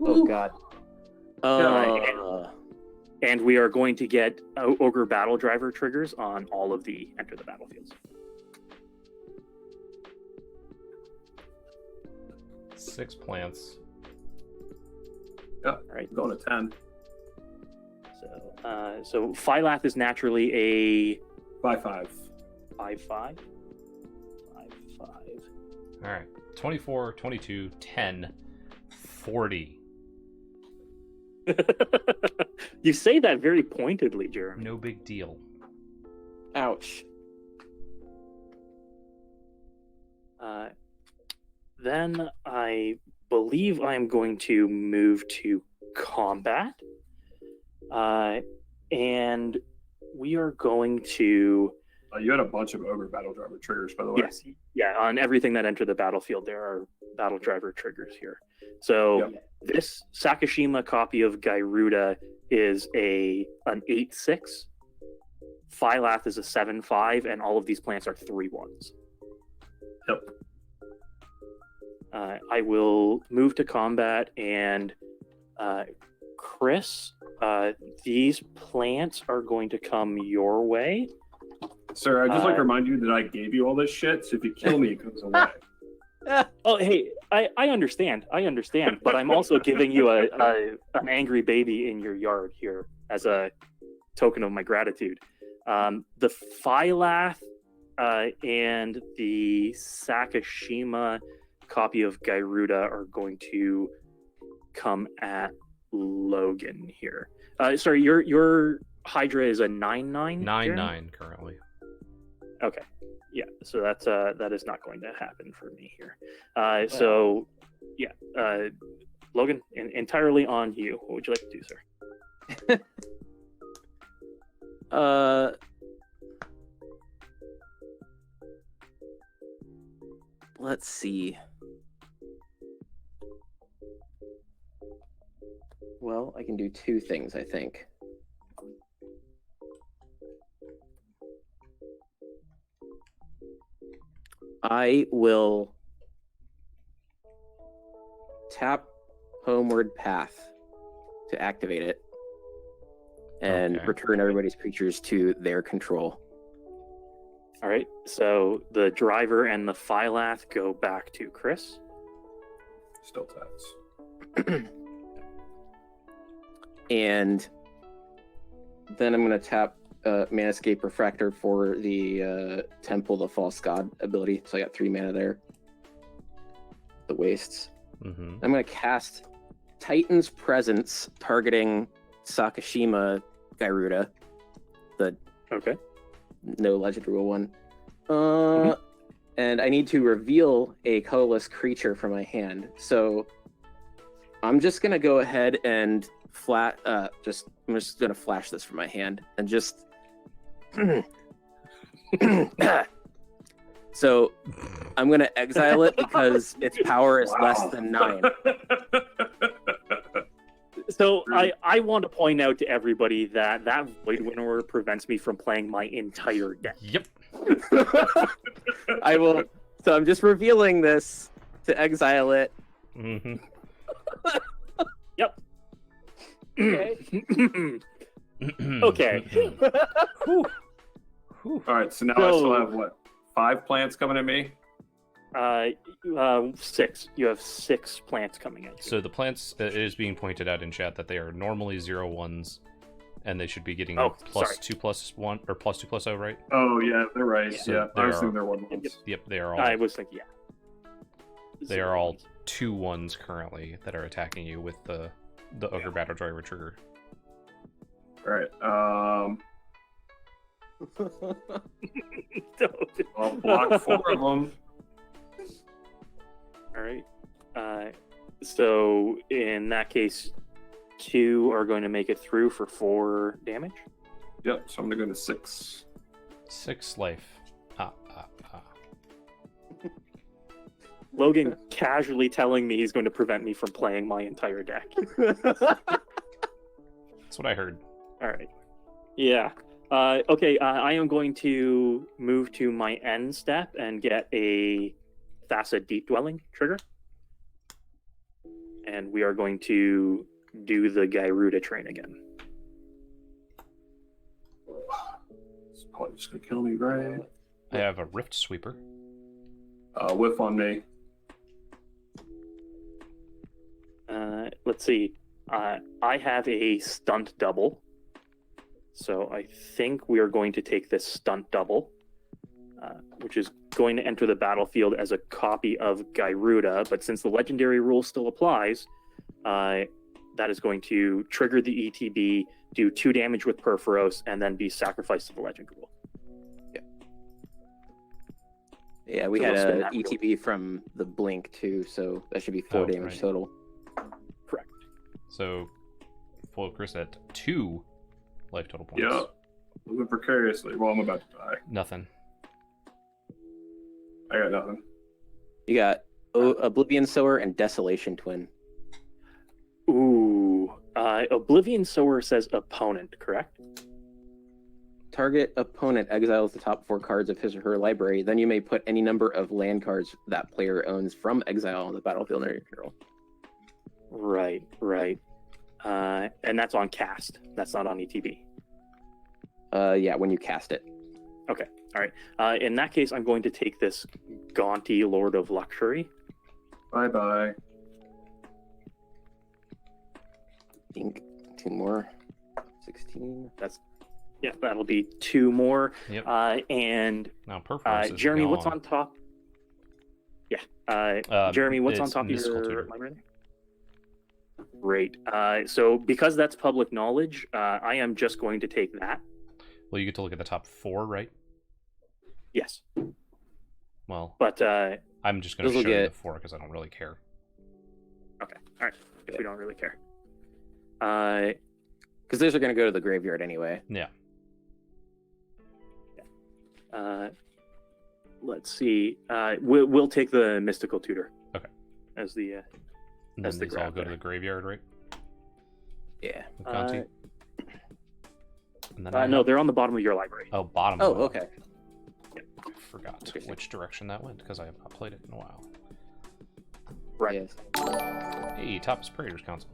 Oh god. And we are going to get Ogre Battle Driver triggers on all of the Enter the Battlefields. 6 plants. Yep. Right. Going to 10. So Phylath is naturally a 5/5. 5/5. 5/5. All right. 24, 22, 10, 40. You say that very pointedly, Jeremy. No big deal. Ouch. Then I believe I am going to move to combat. And we are going to... You had a bunch of Ogre Battle Driver triggers, by the way. Yes. Yeah, on everything that entered the battlefield, there are battle driver triggers here. So this Sakashima copy of Gyruda is an 8/6. Phylath is a 7/5, and all of these plants are 3/1s. Yep. I will move to combat, and Chris, these plants are going to come your way. Sir, I'd just like to remind you that I gave you all this shit, so if you kill me, it goes away. Oh, hey, I understand, but I'm also giving you an angry baby in your yard here as a token of my gratitude. The Phylath and the Sakashima copy of Gyruda are going to come at Logan here. Sorry, your Hydra is a 9/9? 9/9 currently. Okay. Yeah, so that is not going to happen for me here. So, yeah, Logan, entirely on you. What would you like to do, sir? Let's see. Well, I can do 2 things, I think. I will tap Homeward Path to activate it and Okay. return everybody's creatures to their control. All right, so the driver and the Phylath go back to Chris. Still taps. And then I'm going to tap Manascape Refractor for the Temple of the False God ability. So I got 3 mana there. The wastes. Mm-hmm. I'm going to cast Titan's Presence targeting Sakashima Gyruda, the Okay. no legend rule one. And I need to reveal a colorless creature from my hand. So I'm just going to go ahead and I'm just going to flash this from my hand and just so I'm going to exile it because its power is less than 9. So I want to point out to everybody that Void Winnower prevents me from playing my entire deck. Yep. I will. So I'm just revealing this to exile it. Mm-hmm. Yep. Okay. Okay. Whew. All right, so now I still have what, 5 plants coming at me? 6. You have 6 plants coming at you. So the plants, it is being pointed out in chat that they are normally 0/1s, and they should be getting Oh, plus sorry. 2+1 or plus 2+0, right? Oh yeah, they're right. So Yeah, they I was are- thinking they're 1/1s. Yep, they are all I was thinking, yeah. they are all 2/1s currently that are attacking you with the ogre battle driver trigger. All right. I'll block 4 of them. All right. So in that case, 2 are going to make it through for 4 damage. Yep. So I'm gonna go to 6. 6 life. Logan casually telling me he's going to prevent me from playing my entire deck. That's what I heard. All right. Yeah. Okay. I am going to move to my end step and get a Thassa Deep Dwelling trigger. And we are going to do the Gyruda train again. It's probably just gonna kill me, right? I have a Rift Sweeper. Whiff on me. Let's see. I have a stunt double. So I think we are going to take this stunt double, which is going to enter the battlefield as a copy of Gyruda. But since the legendary rule still applies, that is going to trigger the ETB, do 2 damage with Perforos, and then be sacrificed to the legend rule. Yeah, we So had we'll spin a that real ETB from the blink too, so that should be 4 Oh, damage right. total. Correct. So, full Chris at 2 life total points. Yeah. Living precariously. Well, I'm about to die. Nothing. I got nothing. You got Oblivion Sower and Desolation Twin. Ooh. Oblivion Sower says opponent, correct? Target opponent exiles the top 4 cards of his or her library. Then you may put any number of land cards that player owns from exile on the battlefield under your control. Right. And that's on cast. That's not on ETB. Yeah, when you cast it. Okay. All right. In that case, I'm going to take this Gaunty Lord of Luxury. Bye-bye. Think 2 more. 16. That'll be 2 more. Yep. And Now Perforos is Jeremy, what's gone. on top? Yeah. Jeremy, what's on it's top of Mystical your Tutor. library? Great. So because that's public knowledge, I am just going to take that. Well, you get to look at the top 4, right? Yes. Well, But I'm just going to Those show will you get- the 4 because I don't really care. okay. All right. If we don't really care. Because those are going to go to the graveyard anyway. Yeah. Let's see. We'll take the Mystical Tutor. Okay. As the And That's then the these all grab go to there. the graveyard, right? Yeah. With Conti? And then no, have- they're on the bottom of your library. Oh, bottom. Oh, of the- okay. I forgot Okay. which direction that went because I have not played it in a while. Right. Yes. Hey, top is Praetor's Council.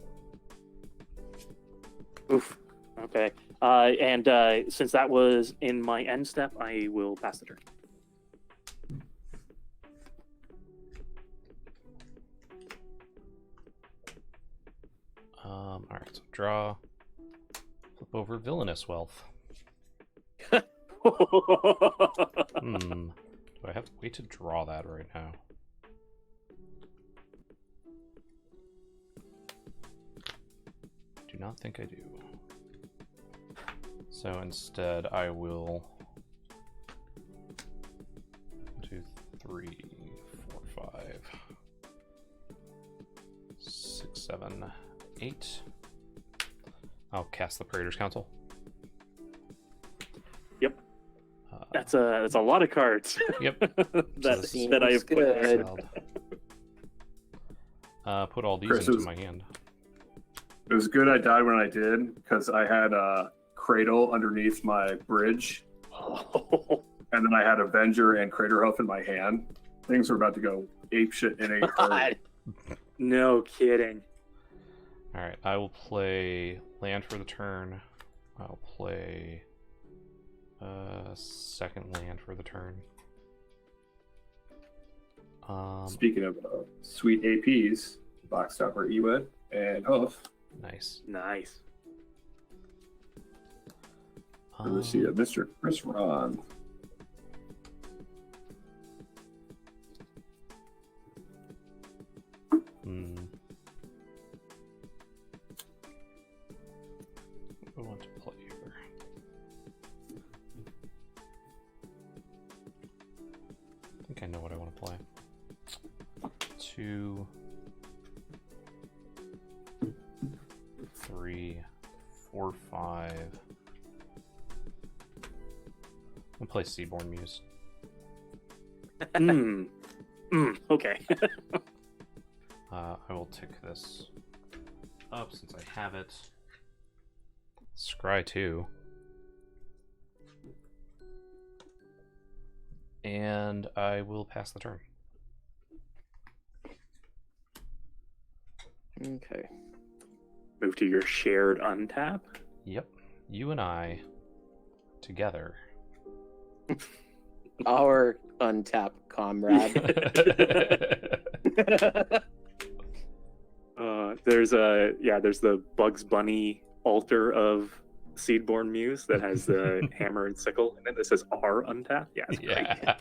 Oof. Okay. And since that was in my end step, I will pass the turn. Alright, so draw. Flip over Villainous Wealth. Hmm. Do I have to wait to draw that right now? Do not think I do. So instead, I will 1, 2, 3, 4, 5, 6, 7, 8. I'll cast the Praetor's Council. Yep. That's a lot of cards. Yep. that Seems that I have put there. good. Put all these Chris, into is- my hand. It was good I died when I did because I had a Cradle underneath my bridge, and then I had Avenger and Craterhoof in my hand. Things were about to go apeshit in a hurry. God. No kidding. Alright, I will play land for the turn. I'll play Second land for the turn. Speaking of sweet APs, Box Topper, Ewit, and Hoof. Nice. Nice. Let's see, Mr. Chris Ron. I want to play here. I think I know what I want to play. 2, 3, 4, 5. I'll play Seaborn Muse. Okay. I will tick this up since I have it. Scry 2. And I will pass the turn. Okay. Move to your shared untap. Yep. You and I together. Our untapped comrade. There's the Bugs Bunny altar of Seedborn Muse that has the hammer and sickle, and then this says R untap. Yeah, it's great. Yeah.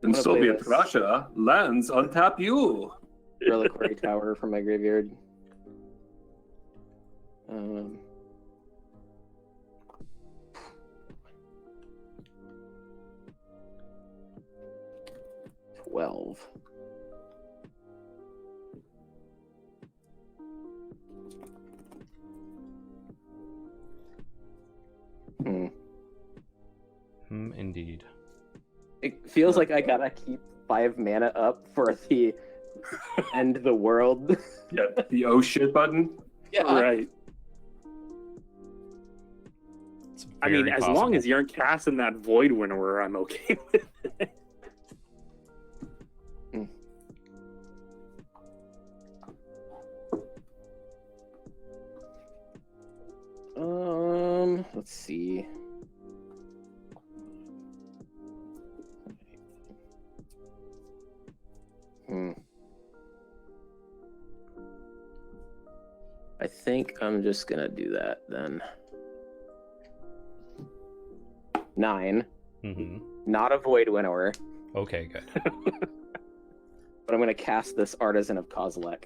And wanna play Soviet this. Russia lands untap you. Reliquary Tower from my graveyard. 12. Indeed. It feels like I gotta keep 5 mana up for the end the world. Yeah, the oh shit button. Yeah. Right. It's I mean, very as possible. long as you aren't casting that Void Winnower, I'm okay with it. Let's see. I think I'm just gonna do that then. 9. Not a Void Winnower, Okay, good. but I'm gonna cast this Artisan of Kozilek.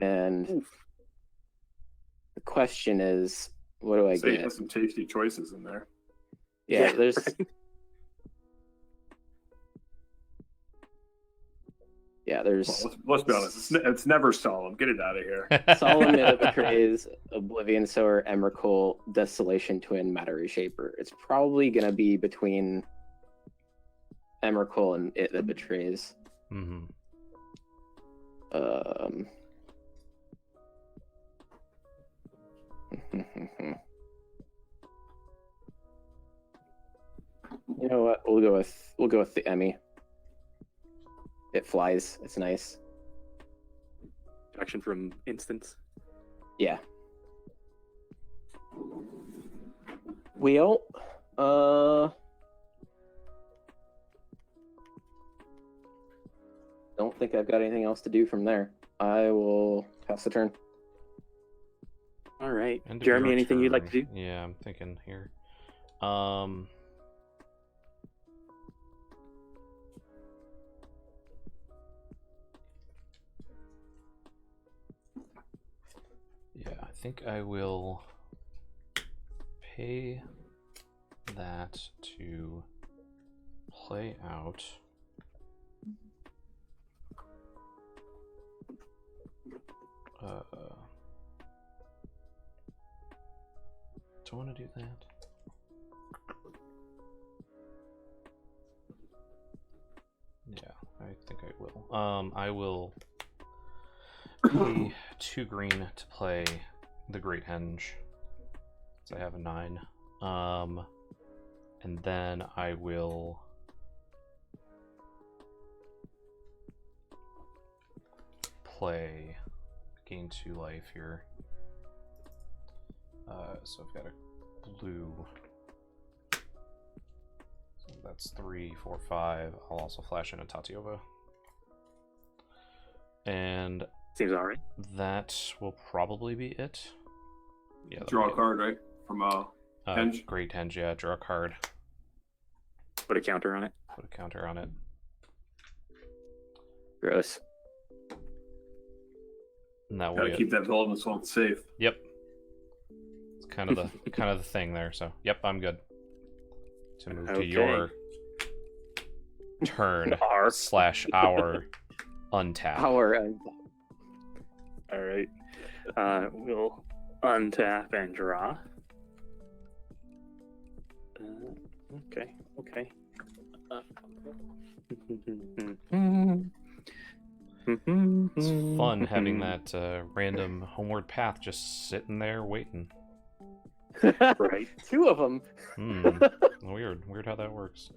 And the question is, what do I So you get? have some tasty choices in there. Yeah, there's Well, let's be honest. It's never solemn. Get it out of here. Solemn It Betrays, Oblivion Sower, Emrakul, Desolation Twin, Matter Reshaper. It's probably gonna be between Emrakul and It That Betrays. You know what? We'll go with the Emmy. It flies. It's nice. Action from instance. Yeah. Well, don't think I've got anything else to do from there. I will pass the turn. All right. End of Jeremy, your anything you'd like to turn. do? Yeah, I'm thinking here. Yeah, I think I will pay that to play out. Do I want to do that? Yeah, I think I will. I will pay 2 green to play the Great Henge. So I have a 9. And then I will play gain 2 life here. So I've got a blue. So that's 3, 4, 5. I'll also flash in a Tatiova. And Seems all right. that will probably be it. Yeah. Draw a card, right? From Henge? Great Henge, yeah. Draw a card. Put a counter on it. Put a counter on it. Gross. And that will Gotta be it. keep that Velvet Swamp safe. Yep. It's kind of the thing there. So, yep, I'm good. To move to your turn Our. / our untap. Power. All right. We'll untap and draw. Okay. It's fun having that random homeward path just sitting there waiting. Right. 2 of them. Weird how that works.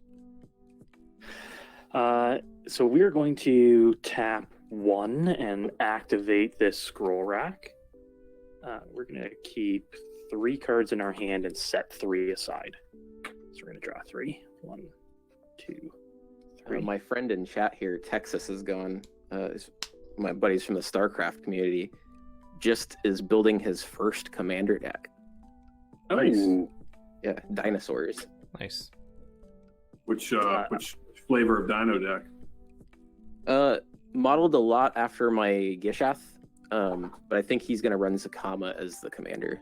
So we're going to tap 1 and activate this scroll rack. We're going to keep 3 cards in our hand and set 3 aside. So we're going to draw 3. 1, 2, 3. My friend in chat here, Texas, is going. My buddies from the StarCraft community just is building his first commander deck. Nice. Oh, Yeah, dinosaurs. Nice. Which flavor of Dino deck? Modeled a lot after my Gishath, but I think he's gonna run Zakama as the commander.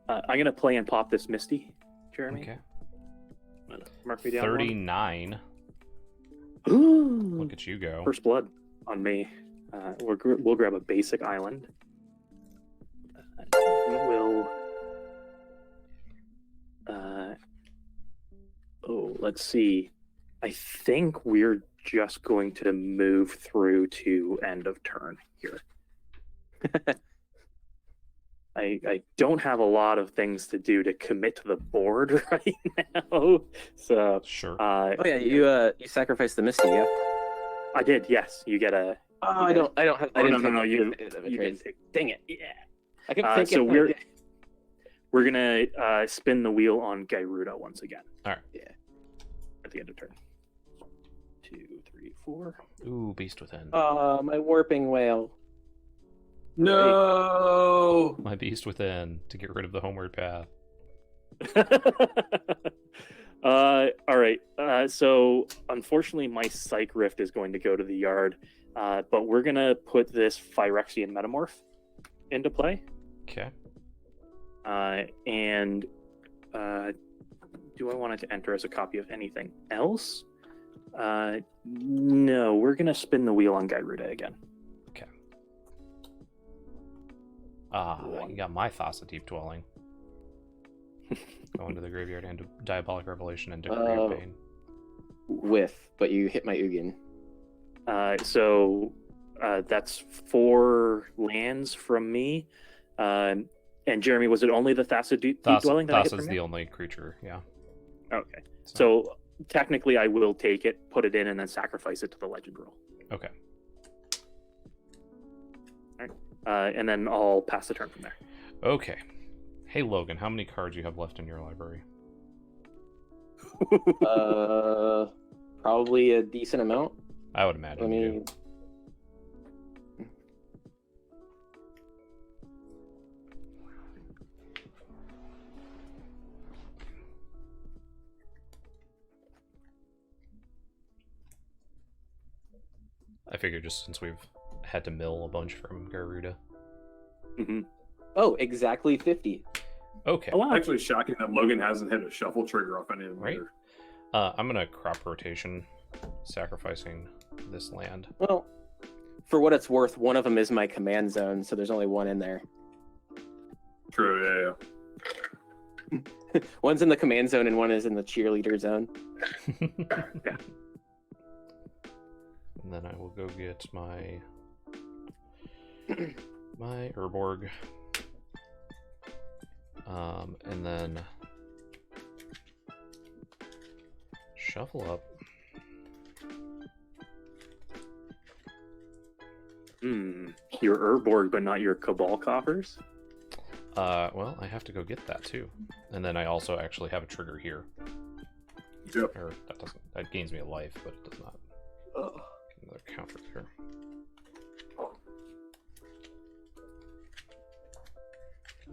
I'm going to play and pop this Misty, Jeremy. Okay. Mark me down. 39. One. Look at you go. First blood on me. We'll grab a basic island. We'll. Let's see. I think we're just going to move through to end of turn here. I don't have a lot of things to do to commit to the board right now. So Sure. Oh yeah, you sacrificed the Misty, yeah. I did, yes. You get a. Oh, I don't have. I Oh, didn't no, take you it of a you trade. can take. Dang it! Yeah. I kept thinking. So we're gonna spin the wheel on Gyruda once again. All right. Yeah. At the end of turn. 2, 3, 4. Ooh, Beast Within. My warping whale. No. My Beast Within to get rid of the homeward path. All right. So unfortunately, my Psych Rift is going to go to the yard, but we're gonna put this Phyrexian Metamorph into play. Okay. And do I want it to enter as a copy of anything else? No, we're gonna spin the wheel on Gyruda again. Okay. You got my Thassa Deep Dwelling. Go into the graveyard and Diabolic Revelation and Decree of Pain. But you hit my Ugin. So that's 4 lands from me. And Jeremy, was it only the Thassa Deep Dwelling that I hit Thassa's from the you? only creature, yeah. Okay. So technically, I will take it, put it in, and then sacrifice it to the legend roll. Okay. All right. And then I'll pass the turn from there. Okay. Hey Logan, how many cards you have left in your library? Probably a decent amount. I would imagine you do. I figure just since we've had to mill a bunch from Garuda. Mm-hmm. Oh, exactly 50. Okay. Oh, wow. Actually, shocking that Logan hasn't hit a shuffle trigger off any of them. Right. Either. I'm gonna crop rotation, sacrificing this land. Well, for what it's worth, one of them is my command zone, so there's only one in there. True, yeah. One's in the command zone and one is in the cheerleader zone. Yeah. And then I will go get my Urborg. And then shuffle up. Your Urborg, but not your Cabal coffers? Well, I have to go get that too, and then I also actually have a trigger here. Yep. Or that gains me a life, but it does not. Get another counter there.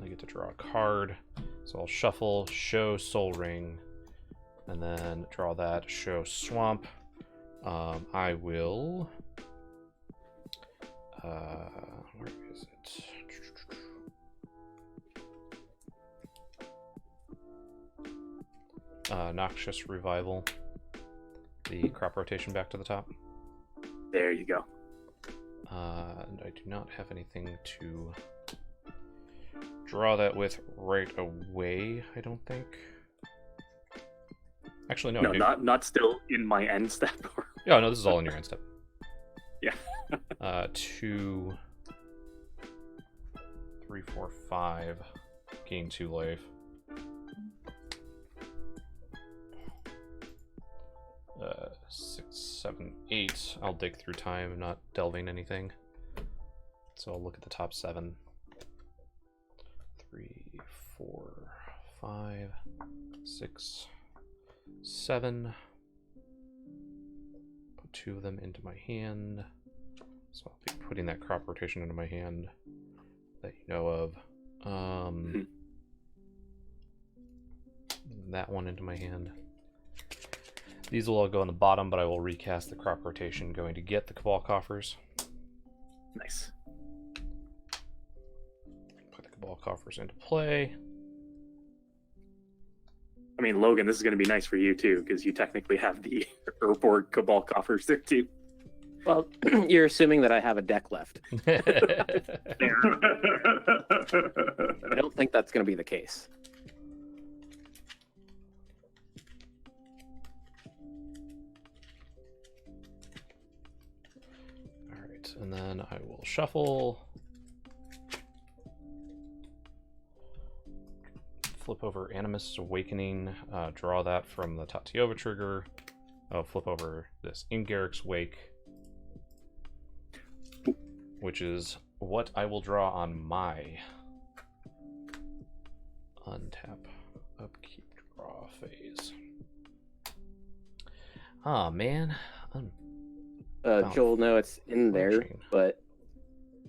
I get to draw a card, so I'll shuffle, show Soul Ring, and then draw that, show Swamp. I will. Where is it? Noxious Revival. The crop rotation back to the top. There you go. And I do not have anything to draw that with right away, I don't think. Actually, no. No, I do. not still in my end step. Yeah, no, this is all in your end step. Yeah. 2, 3, 4, 5. Gain 2 life. 6, 7, 8. I'll dig through time, not delving anything. So I'll look at the top 7. 3, 4, 5, 6, 7. Put 2 of them into my hand. So I'll be putting that crop rotation into my hand that you know of. That one into my hand. These will all go on the bottom, but I will recast the crop rotation going to get the Cabal Coffers. Nice. Put the Cabal Coffers into play. I mean, Logan, this is going to be nice for you too, because you technically have the Urborg Cabal Coffers there too. Well, you're assuming that I have a deck left. I don't think that's going to be the case. Alright, and then I will shuffle. Flip over Animus Awakening, draw that from the Tatiova trigger. I'll flip over this Ingarrick's Wake, which is what I will draw on my untap, upkeep, draw phase. Ah, man. Joel, no, it's in there, Flourishing. but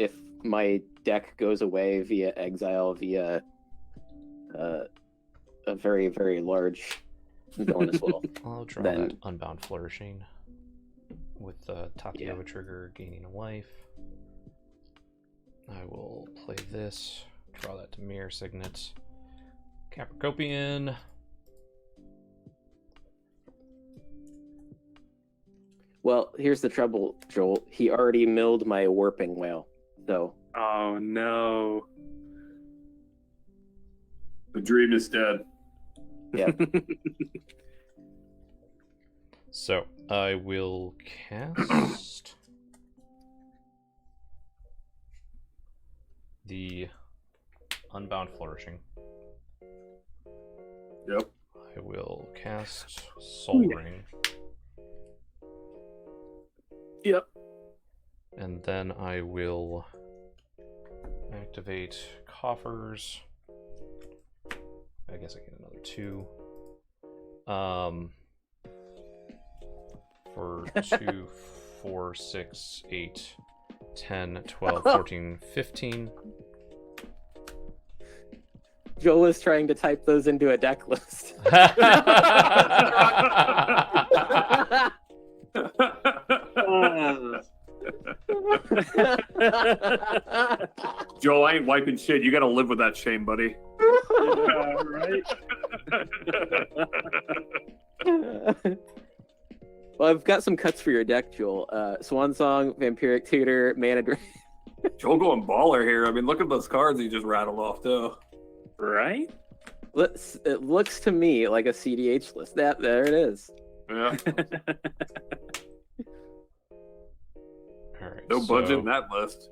if my deck goes away via exile, via a very, very large villain as well, I'll draw then that Unbound Flourishing with the Tatiova trigger gaining a life. I will play this, draw that to Mirror Signet. Capricopian. well, here's the trouble, Joel. He already milled my Warping Whale, so Oh no. The dream is dead. yeah. So I will cast the Unbound Flourishing. Yep. I will cast Soul Ring. Yep. And then I will activate Coffers. I guess I get another 2. For 2, 4, 6, 8, 10, 12, 14, 15. Joel is trying to type those into a deck list. Joel, I ain't wiping shit. You got to live with that shame, buddy. Right. Well, I've got some cuts for your deck, Joel. Swan Song, Vampiric Tutor, Mana Drain. Joel going baller here. I mean, look at those cards he just rattled off, too. Right? It looks to me like a CDH list. There it is. Yeah. All right, No so budget in that list.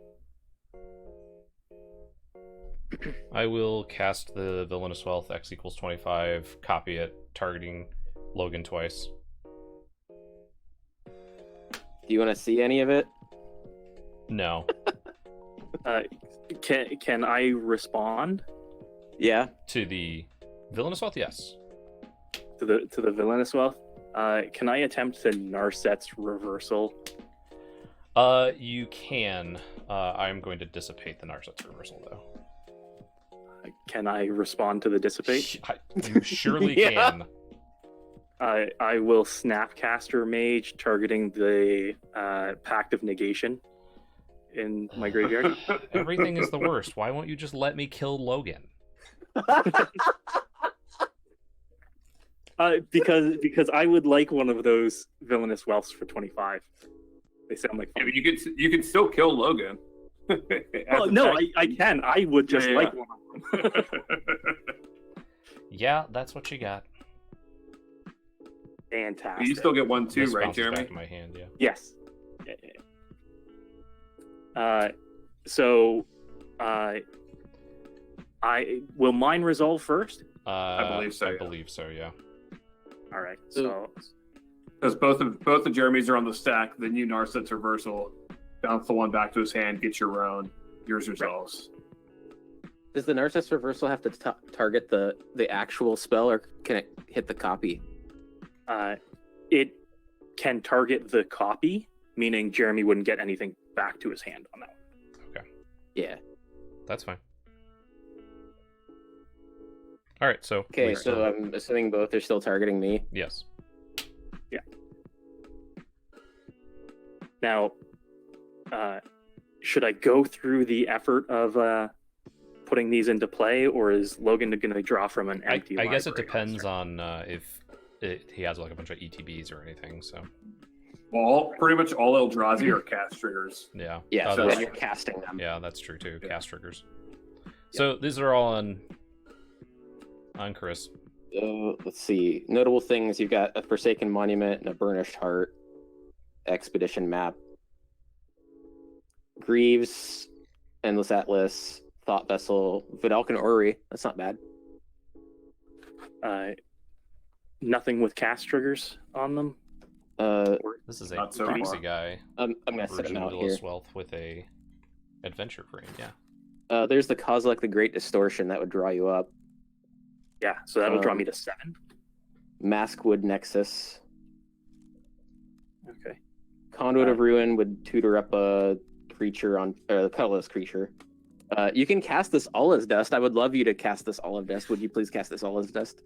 I will cast the Villainous Wealth, X equals 25, copy it, targeting Logan twice. Do you want to see any of it? No. Can I respond? Yeah. To the villainous wealth, yes. To the villainous wealth. Can I attempt to Narset's reversal? You can. I'm going to dissipate the Narset's reversal, though. Can I respond to the dissipate? You surely Yeah. can. I will Snapcaster Mage, targeting the Pact of Negation in my graveyard. Everything is the worst. Why won't you just let me kill Logan? Because I would like one of those villainous wealths for 25. They sound like Yeah, fun. but you could still kill Logan. Well, no, I can. I would just like one of them. Yeah, that's what you got. Fantastic. You still get one too, This right, bounces Jeremy? back in my hand, yeah. Yes. So, I will mine resolve first. I believe so, I yeah. believe so, yeah. All right. So, Because both of Jeremy's are on the stack, then you Narset's reversal, bounce the one back to his hand, get your own, yours resolves. Does the Narcissus reversal have to target the actual spell, or can it hit the copy? it can target the copy, meaning Jeremy wouldn't get anything back to his hand on that one. Yeah. That's fine. All right, so Okay, we so still- I'm assuming both are still targeting me. yes. Now, should I go through the effort of putting these into play, or is Logan going to draw from an I empty guess it library depends monster? on if he has like a bunch of ETBs or anything. So Well, pretty much all Eldrazi are cast triggers. yeah, Yeah, Oh, so that's then you're casting them. yeah, that's true too. Yeah. Cast triggers. So these are all on Chris. So let's see. Notable things: you've got a Forsaken Monument and a Burnished Heart expedition map. Greaves, Endless Atlas, Thought Vessel, Vidalcan Orrery. That's not bad. Nothing with cast triggers on them. This is a Not so crazy far. guy I'm gonna set version them of out here. Villainous Wealth with a adventure frame. Yeah. There's the Kozilek the Great Distortion that would draw you up. Yeah, so that'll draw Um, me to 7. Maskwood Nexus. Okay. Conduit of Ruin would tutor up a creature on a colorless creature. You can cast this all as dust. I would love you to cast this all as dust. Would you please cast this all as dust?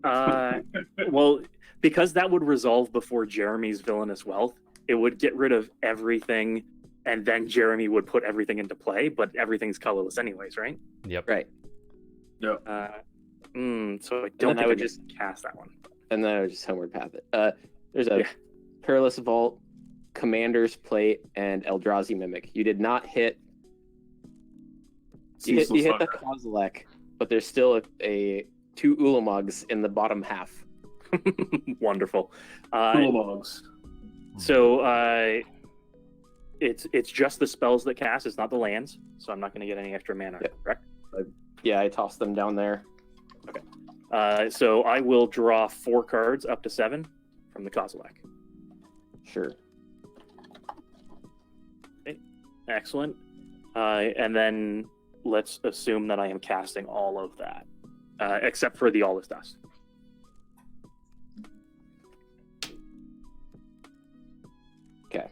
Well, because that would resolve before Jeremy's Villainous Wealth, it would get rid of everything, and then Jeremy would put everything into play, but everything's colorless anyways, right? Yep. Right. So I then don't I think I would would just- just cast that one. And then I would just homeward path it. There's a Yeah. Perilous Vault, Commander's Plate, and Eldrazi Mimic. You did not hit. You hit Ceaseless the Hunger. Kozilek, but there's still a 2 Ulamogs in the bottom half. Wonderful. Cool logs. So it's just the spells that cast. It's not the lands, so I'm not going to get any extra mana. Yep. Correct. Yeah, I tossed them down there. So I will draw 4 cards up to 7 from the Kozilek. Sure. Excellent. And then let's assume that I am casting all of that, except for the All is Dust. Okay.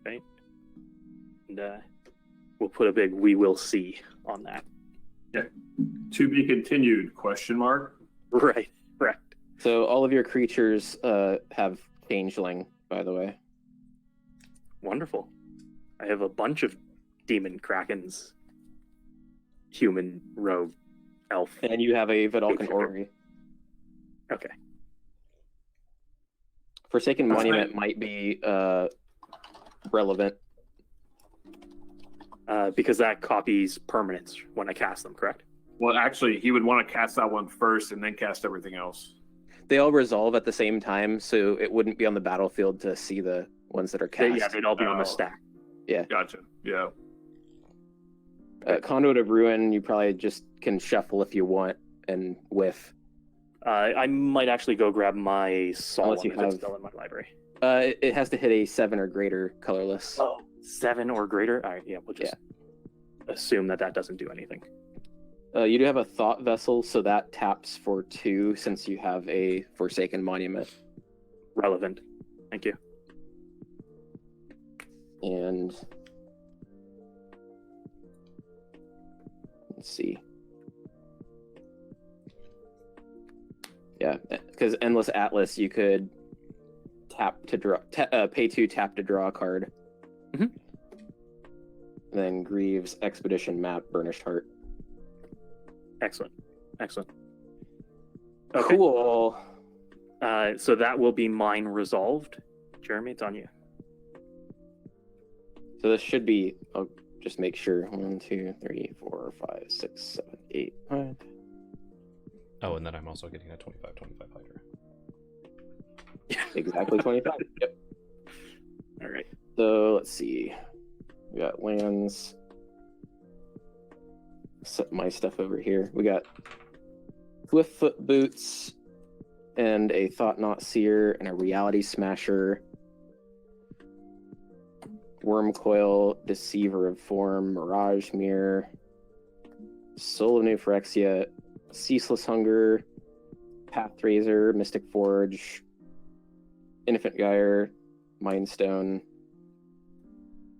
Okay. And we'll put a big "We will see" on that. To be continued? Question mark. Right. Correct. So all of your creatures have Changeling, by the way. Wonderful. I have a bunch of demon krakens, human, rogue, elf. And you have a Vidalcan Orrery. Okay. Forsaken That's Monument might be relevant. Because that copies permanents when I cast them, correct? Well, actually, he would want to cast that one first and then cast everything else. They all resolve at the same time, so it wouldn't be on the battlefield to see the ones that are cast. Yeah, they'd all be on the Oh. stack. Gotcha. Yeah. Conduit of Ruin, you probably just can shuffle if you want and whiff. I might actually go grab my Solemn Unless you if it's have- still in my library. It has to hit a 7 or greater colorless. Oh, 7 or greater? All right, yeah, we'll just assume that doesn't do anything. You do have a thought vessel, so that taps for 2 since you have a Forsaken Monument. Relevant. Thank you. And let's see. Yeah, because Endless Atlas, you could tap to draw, pay 2, tap to draw a card. Mhm. Then Greaves, Expedition Map, Burnished Heart. Excellent. Excellent. Okay. Cool. So that will be mine resolved. Jeremy, it's on you. So this should be, I'll just make sure. 1, 2, 3, 4, 5, 6, 7, 8, 9. Oh, and then I'm also getting a 25/25 Hydra. Exactly 25. Yep. All right. So let's see. We got lands. Set my stuff over here. We got Swiftfoot Boots and a Thought Not Seer and a Reality Smasher. Wormcoil, Deceiver of Form, Mirage Mirror, Soul of New Phyrexia, Ceaseless Hunger, Pathraiser, Mystic Forge, Infant Gyre, Mindstone,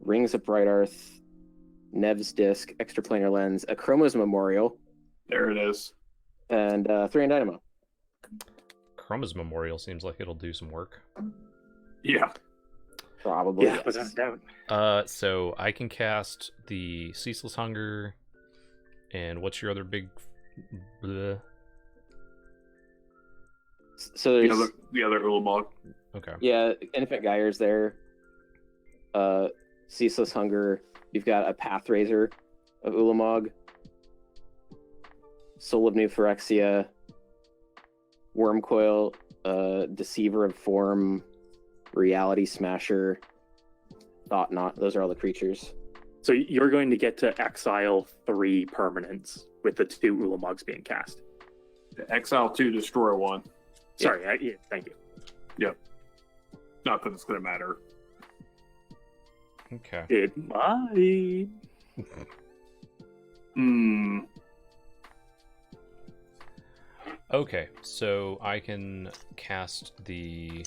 Rings of Brightarth, Nev's Disc, Extraplanar Lens, Achroma's Memorial, There it is. and 3 in Dynamo. Chroma's Memorial seems like it'll do some work. Yeah. Probably. Yeah, Yes. without a doubt. So I can cast the Ceaseless Hunger, and what's your other big? Bleh. So The there's other Ulamog. Okay. yeah, Infant Gyre's there. Ceaseless Hunger. You've got a Pathraiser of Ulamog, Soul of New Phyrexia, Wormcoil, Deceiver of Form, Reality Smasher, Thought Not. Those are all the creatures. So you're going to get to exile 3 permanents with the 2 Ulamogs being cast. Exile 2, destroy 1. Sorry, yeah, thank you. Yep. Not that it's going to matter. Okay. It might. Okay. So I can cast the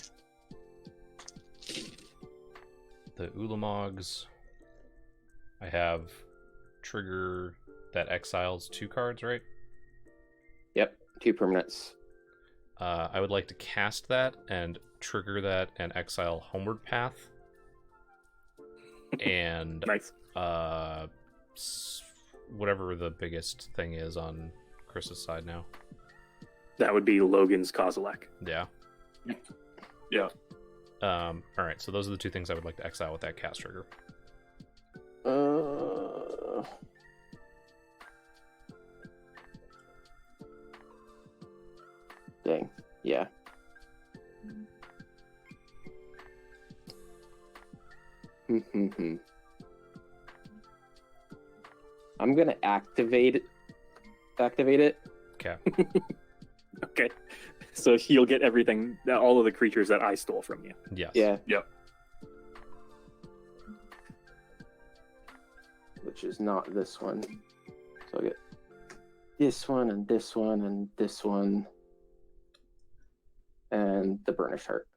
Ulamogs. I have trigger that exiles 2 cards, right? Yep, 2 permanents. I would like to cast that and trigger that and exile Homeward Path. And Nice. whatever the biggest thing is on Chris's side now. That would be Logan's Kozilek. Yeah. Yeah. All right. So those are the 2 things I would like to exile with that cast trigger. Dang. Yeah. I'm gonna activate it. Okay. Okay. So you'll get everything, all of the creatures that I stole from you. Yes. Yeah. Yep. Which is not this one. So I'll get this one and this one and this one. And the Burnished Heart.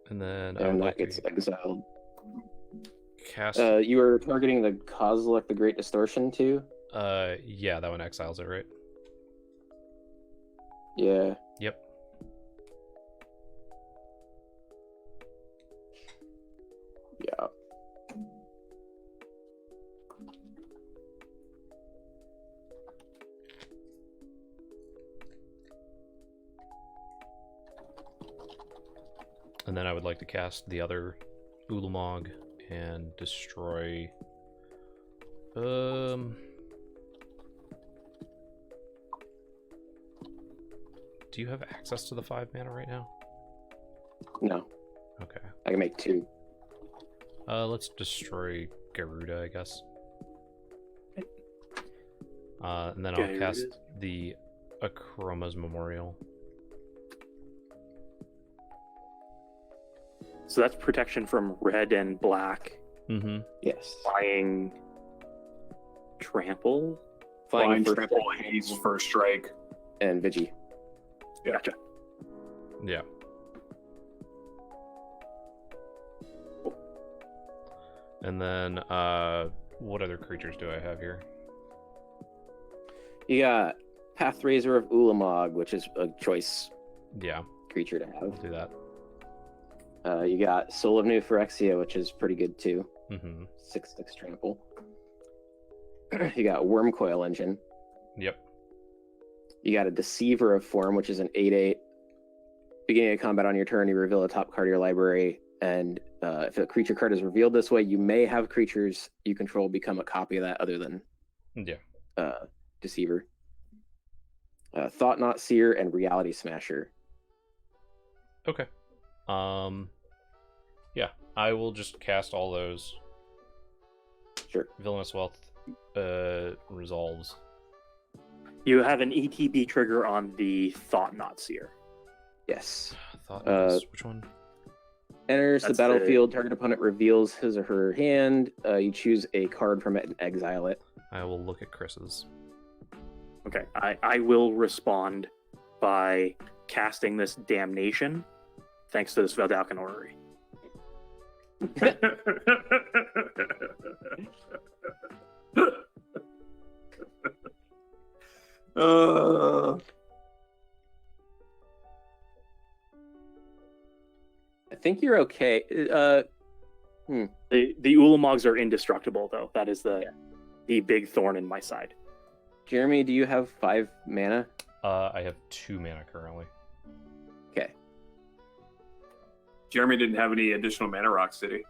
And then I would And that like gets to exiled. cast. You were targeting the Kozilek the Great Distortion too? Yeah, that one exiles it, right? Yeah. Yep. Yeah. And then I would like to cast the other Ulamog and destroy. Do you have access to the 5 mana right now? No. Okay. I can make 2. Let's destroy Garuda, I guess. And then I'll cast the Achroma's Memorial. So that's protection from red and black Mm-hmm. Yes. Flying trample. Flying first trample, strike, haze, first strike. and Vigi. Yeah. Gotcha. Yeah. And then, what other creatures do I have here? You got Pathrazer of Ulamog, which is a choice Yeah, creature to I'll have. do that. You got Soul of New Phyrexia, which is pretty good too. Mm-hmm. 6/6 trample. You got Worm Coil Engine. Yep. You got a Deceiver of Form, which is an 8/8. Beginning of combat on your turn, you reveal a top card of your library, and if a creature card is revealed this way, you may have creatures you control become a copy of that other than Yeah. Deceiver. Thought Knot Seer and Reality Smasher. Okay. Yeah, I will just cast all those. Sure. Villainous Wealth resolves. You have an ETB trigger on the Thought Knot Seer. Yes. Thought which one? Enters the That's battlefield, target opponent reveals his or her hand. You choose a card from it and exile it. I will look at Chris's. Okay, I will respond by casting this Damnation, thanks to this Veldalcan Orrery. I think you're okay. The Ulamogs are indestructible, though. That is the big thorn in my side. Jeremy, do you have 5 mana? I have 2 mana currently. Okay. Jeremy didn't have any additional mana rocks, did he?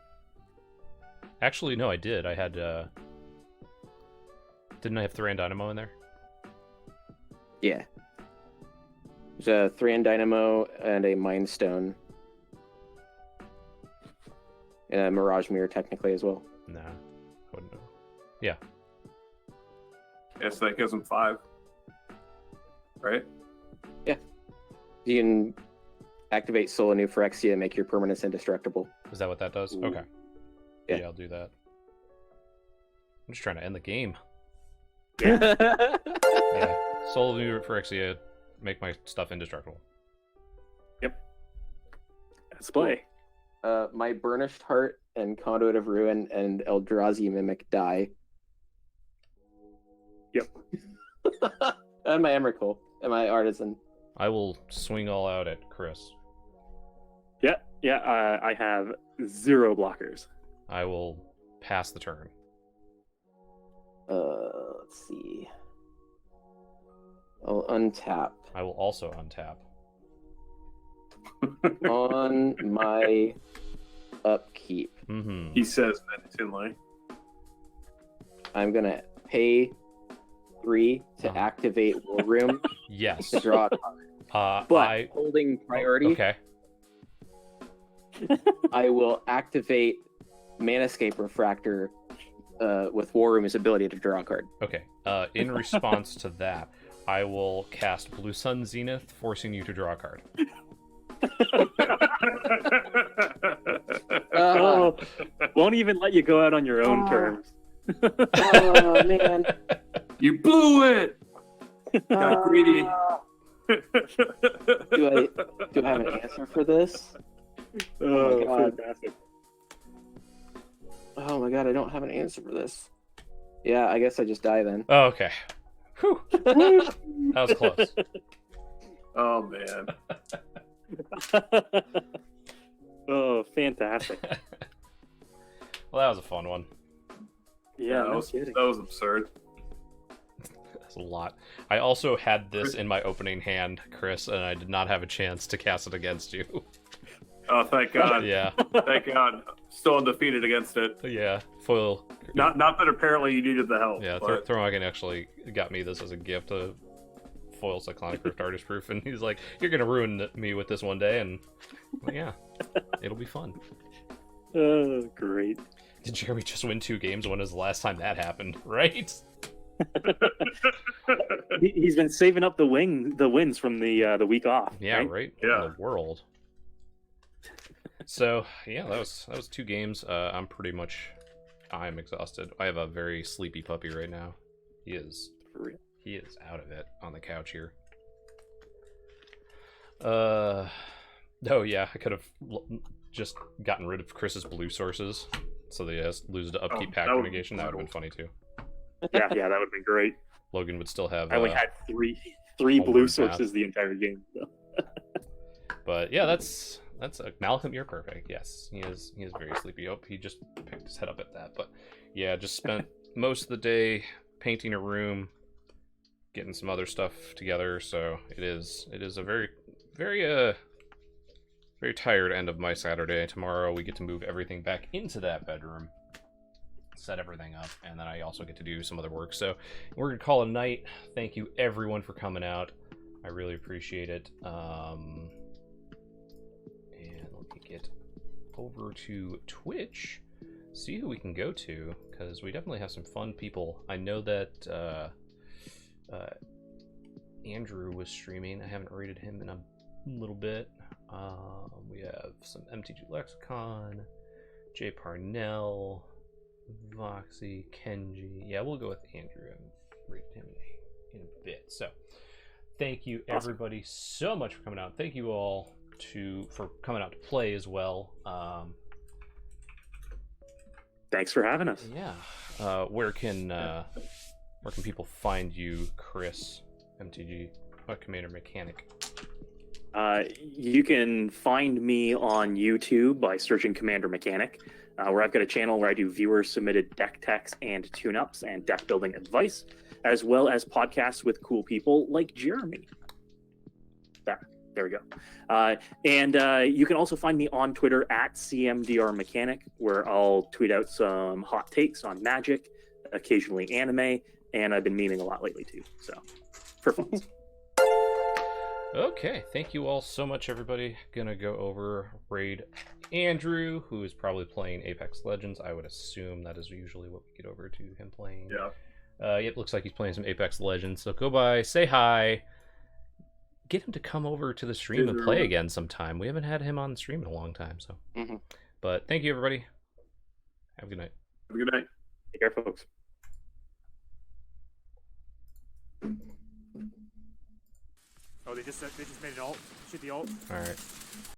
Actually, no, I did. I had. Didn't I have Thran Dynamo in there? Yeah. There's a Thran Dynamo and a Mind Stone. And a Mirage Mirror, technically, as well. Nah, I wouldn't know. Yeah. Yes, that gives him 5. Right? You can activate Soul of New Phyrexia and make your permanents indestructible. Is that what that does? Ooh. Okay. Yeah. Yeah, I'll do that. I'm just trying to end the game. Yeah. Soul of New Phyrexia, make my stuff indestructible. Let's play. My Burnished Heart and Conduit of Ruin and Eldrazi Mimic die. Yep. And my Emrakul and my Artisan. I will swing all out at Chris. I have 0 blockers. I will pass the turn. Let's see. I'll untap. I will also untap. On my upkeep, Mm-hmm. He says menacingly. I'm gonna pay 3 to activate War Room Yes. to draw a card. But holding priority, Okay. I will activate Manascape Refractor with War Room's ability to draw a card. Okay. In response to that, I will cast Blue Sun Zenith, forcing you to draw a card. Won't even let you go out on your own terms. Oh man! You blew it! Got greedy. Do I have an answer for this? Oh, God. fantastic. Oh my god! I don't have an answer for this. Yeah, I guess I just die then. Oh, okay. Whew. That was close. Oh, man. Oh, fantastic. Well, that was a fun one. Yeah, that, no was, kidding. that was absurd. That's a lot. I also had this in my opening hand, Chris, and I did not have a chance to cast it against you. Oh, thank God. Yeah. Thank God. Still undefeated against it. Yeah. Foil. Not that apparently you needed the help. Yeah, but... Thormagan actually got me this as a gift, a foil Cyclonic Rift Artist Proof, and he's like, "You're gonna ruin me with this one day," and well, yeah, it'll be fun. Oh, great. Did Jeremy just win 2 games? When was the last time that happened? Right? He's been saving up the wins from the week off. Yeah, right? right? Yeah. In the world. So yeah, that was 2 games. I'm pretty much I'm exhausted. I have a very sleepy puppy right now. He is out of it on the couch here. Oh yeah, I could have just gotten rid of Chris's blue sources so that he has lose to upkeep pack negation. That would have been funny too. Yeah, that would have been great. Logan would still have. I only had three blue Homeward sources Path. the entire game. So. But yeah, that's Malcolm. You're perfect. Yes, he is very sleepy. Oh, he just picked his head up at that. But yeah, just spent most of the day painting a room, getting some other stuff together. So it is a very tired end of my Saturday. Tomorrow we get to move everything back into that bedroom, set everything up, and then I also get to do some other work. So we're gonna call it a night. Thank you everyone for coming out. I really appreciate it. And let me get over to Twitch, see who we can go to, because we definitely have some fun people. I know that Andrew was streaming. I haven't rated him in a little bit. We have some MTG Lexicon, Jay Parnell, Voxy, Kenji. Yeah, we'll go with Andrew. I've rated him in a bit. So thank you everybody so much for coming out. Thank you all for coming out to play as well. Thanks for having us. Yeah. Where can people find you, Chris, MTG Commander Mechanic? You can find me on YouTube by searching Commander Mechanic, where I've got a channel where I do viewer-submitted deck techs and tune-ups and deck building advice, as well as podcasts with cool people like Jeremy. There we go. And you can also find me on Twitter at CMDR Mechanic, where I'll tweet out some hot takes on Magic, occasionally anime, and I've been memeing a lot lately too. So, for fun. Okay, thank you all so much, everybody. Gonna go over raid Andrew, who is probably playing Apex Legends. I would assume that is usually what we get over to him playing. Yeah. It looks like he's playing some Apex Legends. So go by, say hi, get him to come over to the stream and play again sometime. We haven't had him on stream in a long time. So, But thank you, everybody. Have a good night. Have a good night. Take care, folks. Oh, they just made an alt. Shoot the alt. All right.